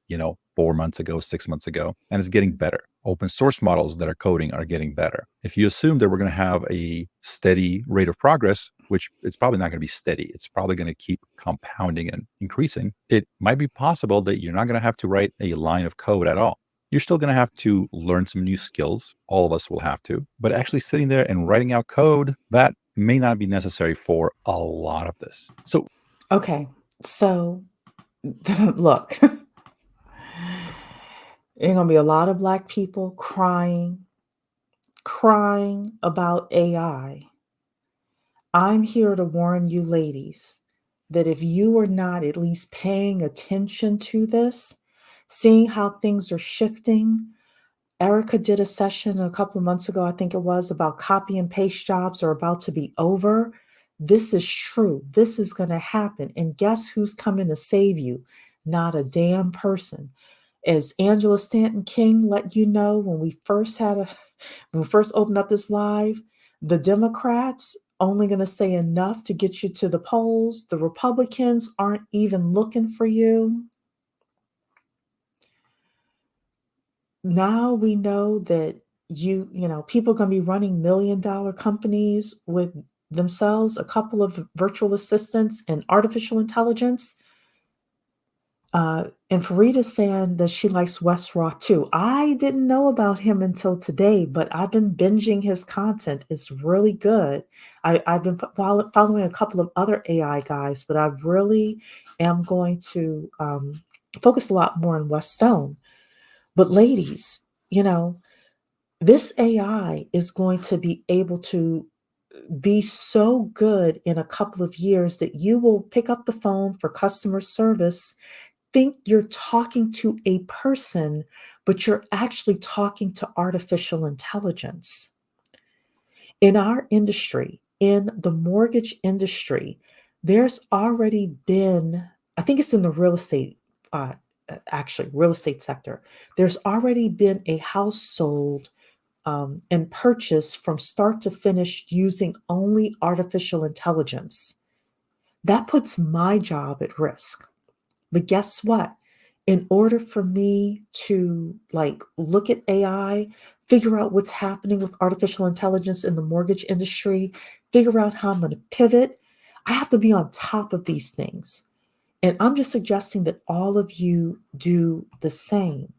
4 months ago, 6 months ago, and it's getting better. Open source models that are coding are getting better. If you assume that we're going to have a steady rate of progress, which it's probably not going to be steady, it's probably going to keep compounding and increasing, it might be possible that you're not going to have to write a line of code at all. You're still going to have to learn some new skills. All of us will have to, but actually sitting there and writing out code, that may not be necessary for a lot of this. Okay, so look, there are going to be a lot of Black people crying about AI. I'm here to warn you ladies that if you are not at least paying attention to this, seeing how things are shifting. Erica did a session a couple of months ago, I think it was, about copy and paste jobs are about to be over. This is true. This is going to happen. And guess who's coming to save you? Not a damn person. As Angela Stanton King let you know when we first when we first opened up this live, the Democrats only going to say enough to get you to the polls. The Republicans aren't even looking for you. Now we know that people are going to be running $1 million companies with themselves, a couple of virtual assistants and artificial intelligence. And Farida's saying that she likes Wes Roth too. I didn't know about him until today, but I've been binging his content. It's really good. I've been following a couple of other AI guys, but I really am going to focus a lot more on Wes Stone. But ladies, this AI is going to be able to be so good in a couple of years that you will pick up the phone for customer service, think you're talking to a person, but you're actually talking to artificial intelligence. In our industry, in the mortgage industry, there's already been, I think it's in the uh, real estate sector, there's already been a house sold and purchased from start to finish using only artificial intelligence. That puts my job at risk. But guess what? In order for me to look at AI, figure out what's happening with artificial intelligence in the mortgage industry, figure out how I'm going to pivot, I have to be on top of these things. And I'm just suggesting that all of you do the same.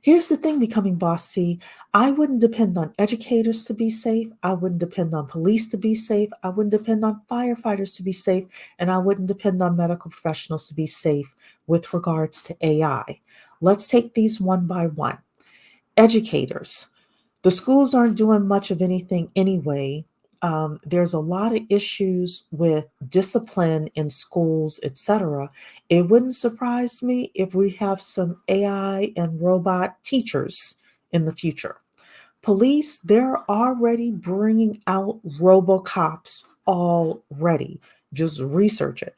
Here's the thing, becoming bossy. I wouldn't depend on educators to be safe. I wouldn't depend on police to be safe. I wouldn't depend on firefighters to be safe. And I wouldn't depend on medical professionals to be safe with regards to AI. Let's take these one by one. Educators. The schools aren't doing much of anything anyway. There's a lot of issues with discipline in schools, etc. It wouldn't surprise me if we have some AI and robot teachers in the future. Police, they're already bringing out RoboCops already. Just research it.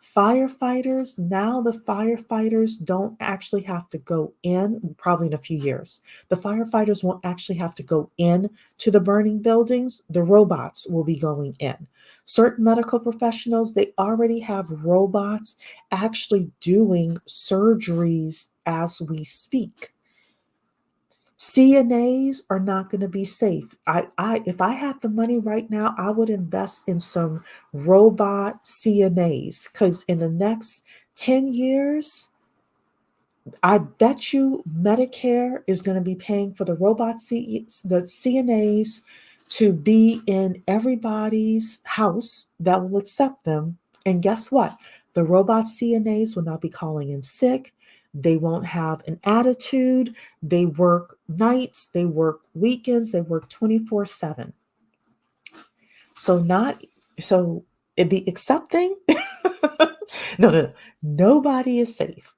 Firefighters, now the firefighters don't actually have to go in, probably in a few years. The firefighters won't actually have to go in to the burning buildings. The robots will be going in. Certain medical professionals, they already have robots actually doing surgeries as we speak. CNAs are not going to be safe. If I had the money right now, I would invest in some robot CNAs, because in the next 10 years, I bet you Medicare is going to be paying for the the CNAs to be in everybody's house that will accept them. And guess what? The robot CNAs will not be calling in sick. They won't have an attitude. They work nights, they work weekends, they work 24/7. So the accepting, no. Nobody is safe.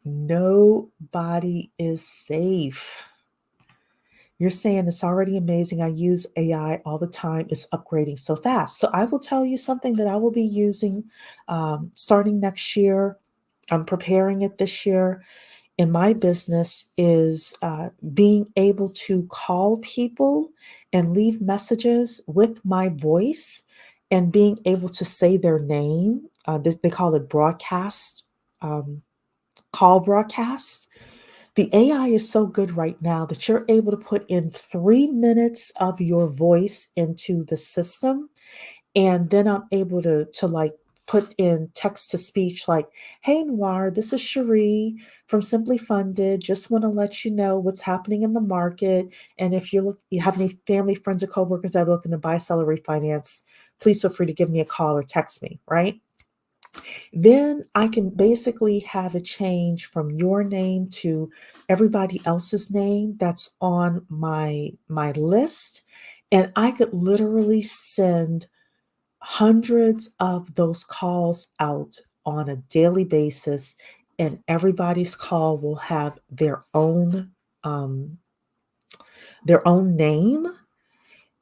Nobody is safe. You're saying it's already amazing. I use AI all the time. It's upgrading so fast. So I will tell you something that I will be using starting next year. I'm preparing it this year in my business is being able to call people and leave messages with my voice and being able to say their name. They call it broadcast, call broadcast. The AI is so good right now that you're able to put in 3 minutes of your voice into the system. And then I'm able to put in text to speech like, hey, Noir, this is Cherie from Simply Funded. Just want to let you know what's happening in the market. And if you have any family, friends, or coworkers that are looking to buy, sell, or refinance, please feel free to give me a call or text me, right? Then I can basically have it change from your name to everybody else's name that's on my list. And I could literally send hundreds of those calls out on a daily basis, and everybody's call will have their own name,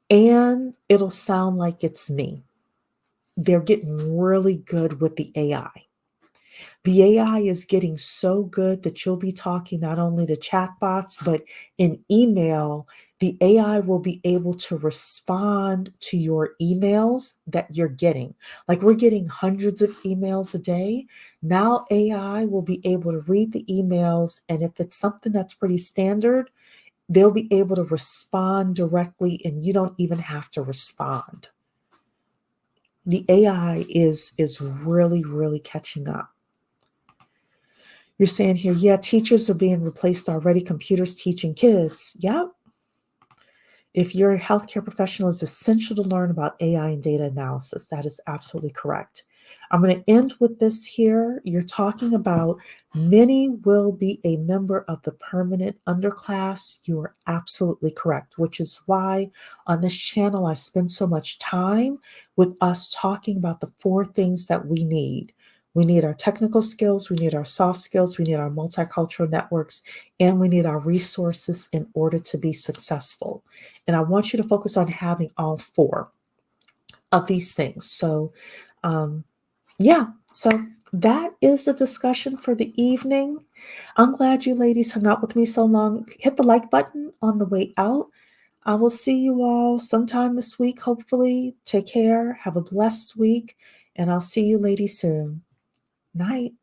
and it'll sound like it's me. They're getting really good with the AI. The AI is getting so good that you'll be talking not only to chatbots, but in email, the AI will be able to respond to your emails that you're getting. Like we're getting hundreds of emails a day. Now AI will be able to read the emails, and if it's something that's pretty standard, they'll be able to respond directly and you don't even have to respond. The AI is really, really catching up. You're saying here, yeah, teachers are being replaced already, computers teaching kids. Yep. If you're a healthcare professional, it's essential to learn about AI and data analysis. That is absolutely correct. I'm going to end with this here. You're talking about many will be a member of the permanent underclass. You are absolutely correct, which is why on this channel I spend so much time with us talking about the 4 things that we need. We need our technical skills, we need our soft skills, we need our multicultural networks, and we need our resources in order to be successful. And I want you to focus on having all 4 of these things. So, yeah, so that is the discussion for the evening. I'm glad you ladies hung out with me so long. Hit the like button on the way out. I will see you all sometime this week, hopefully. Take care. Have a blessed week. And I'll see you ladies soon. Night.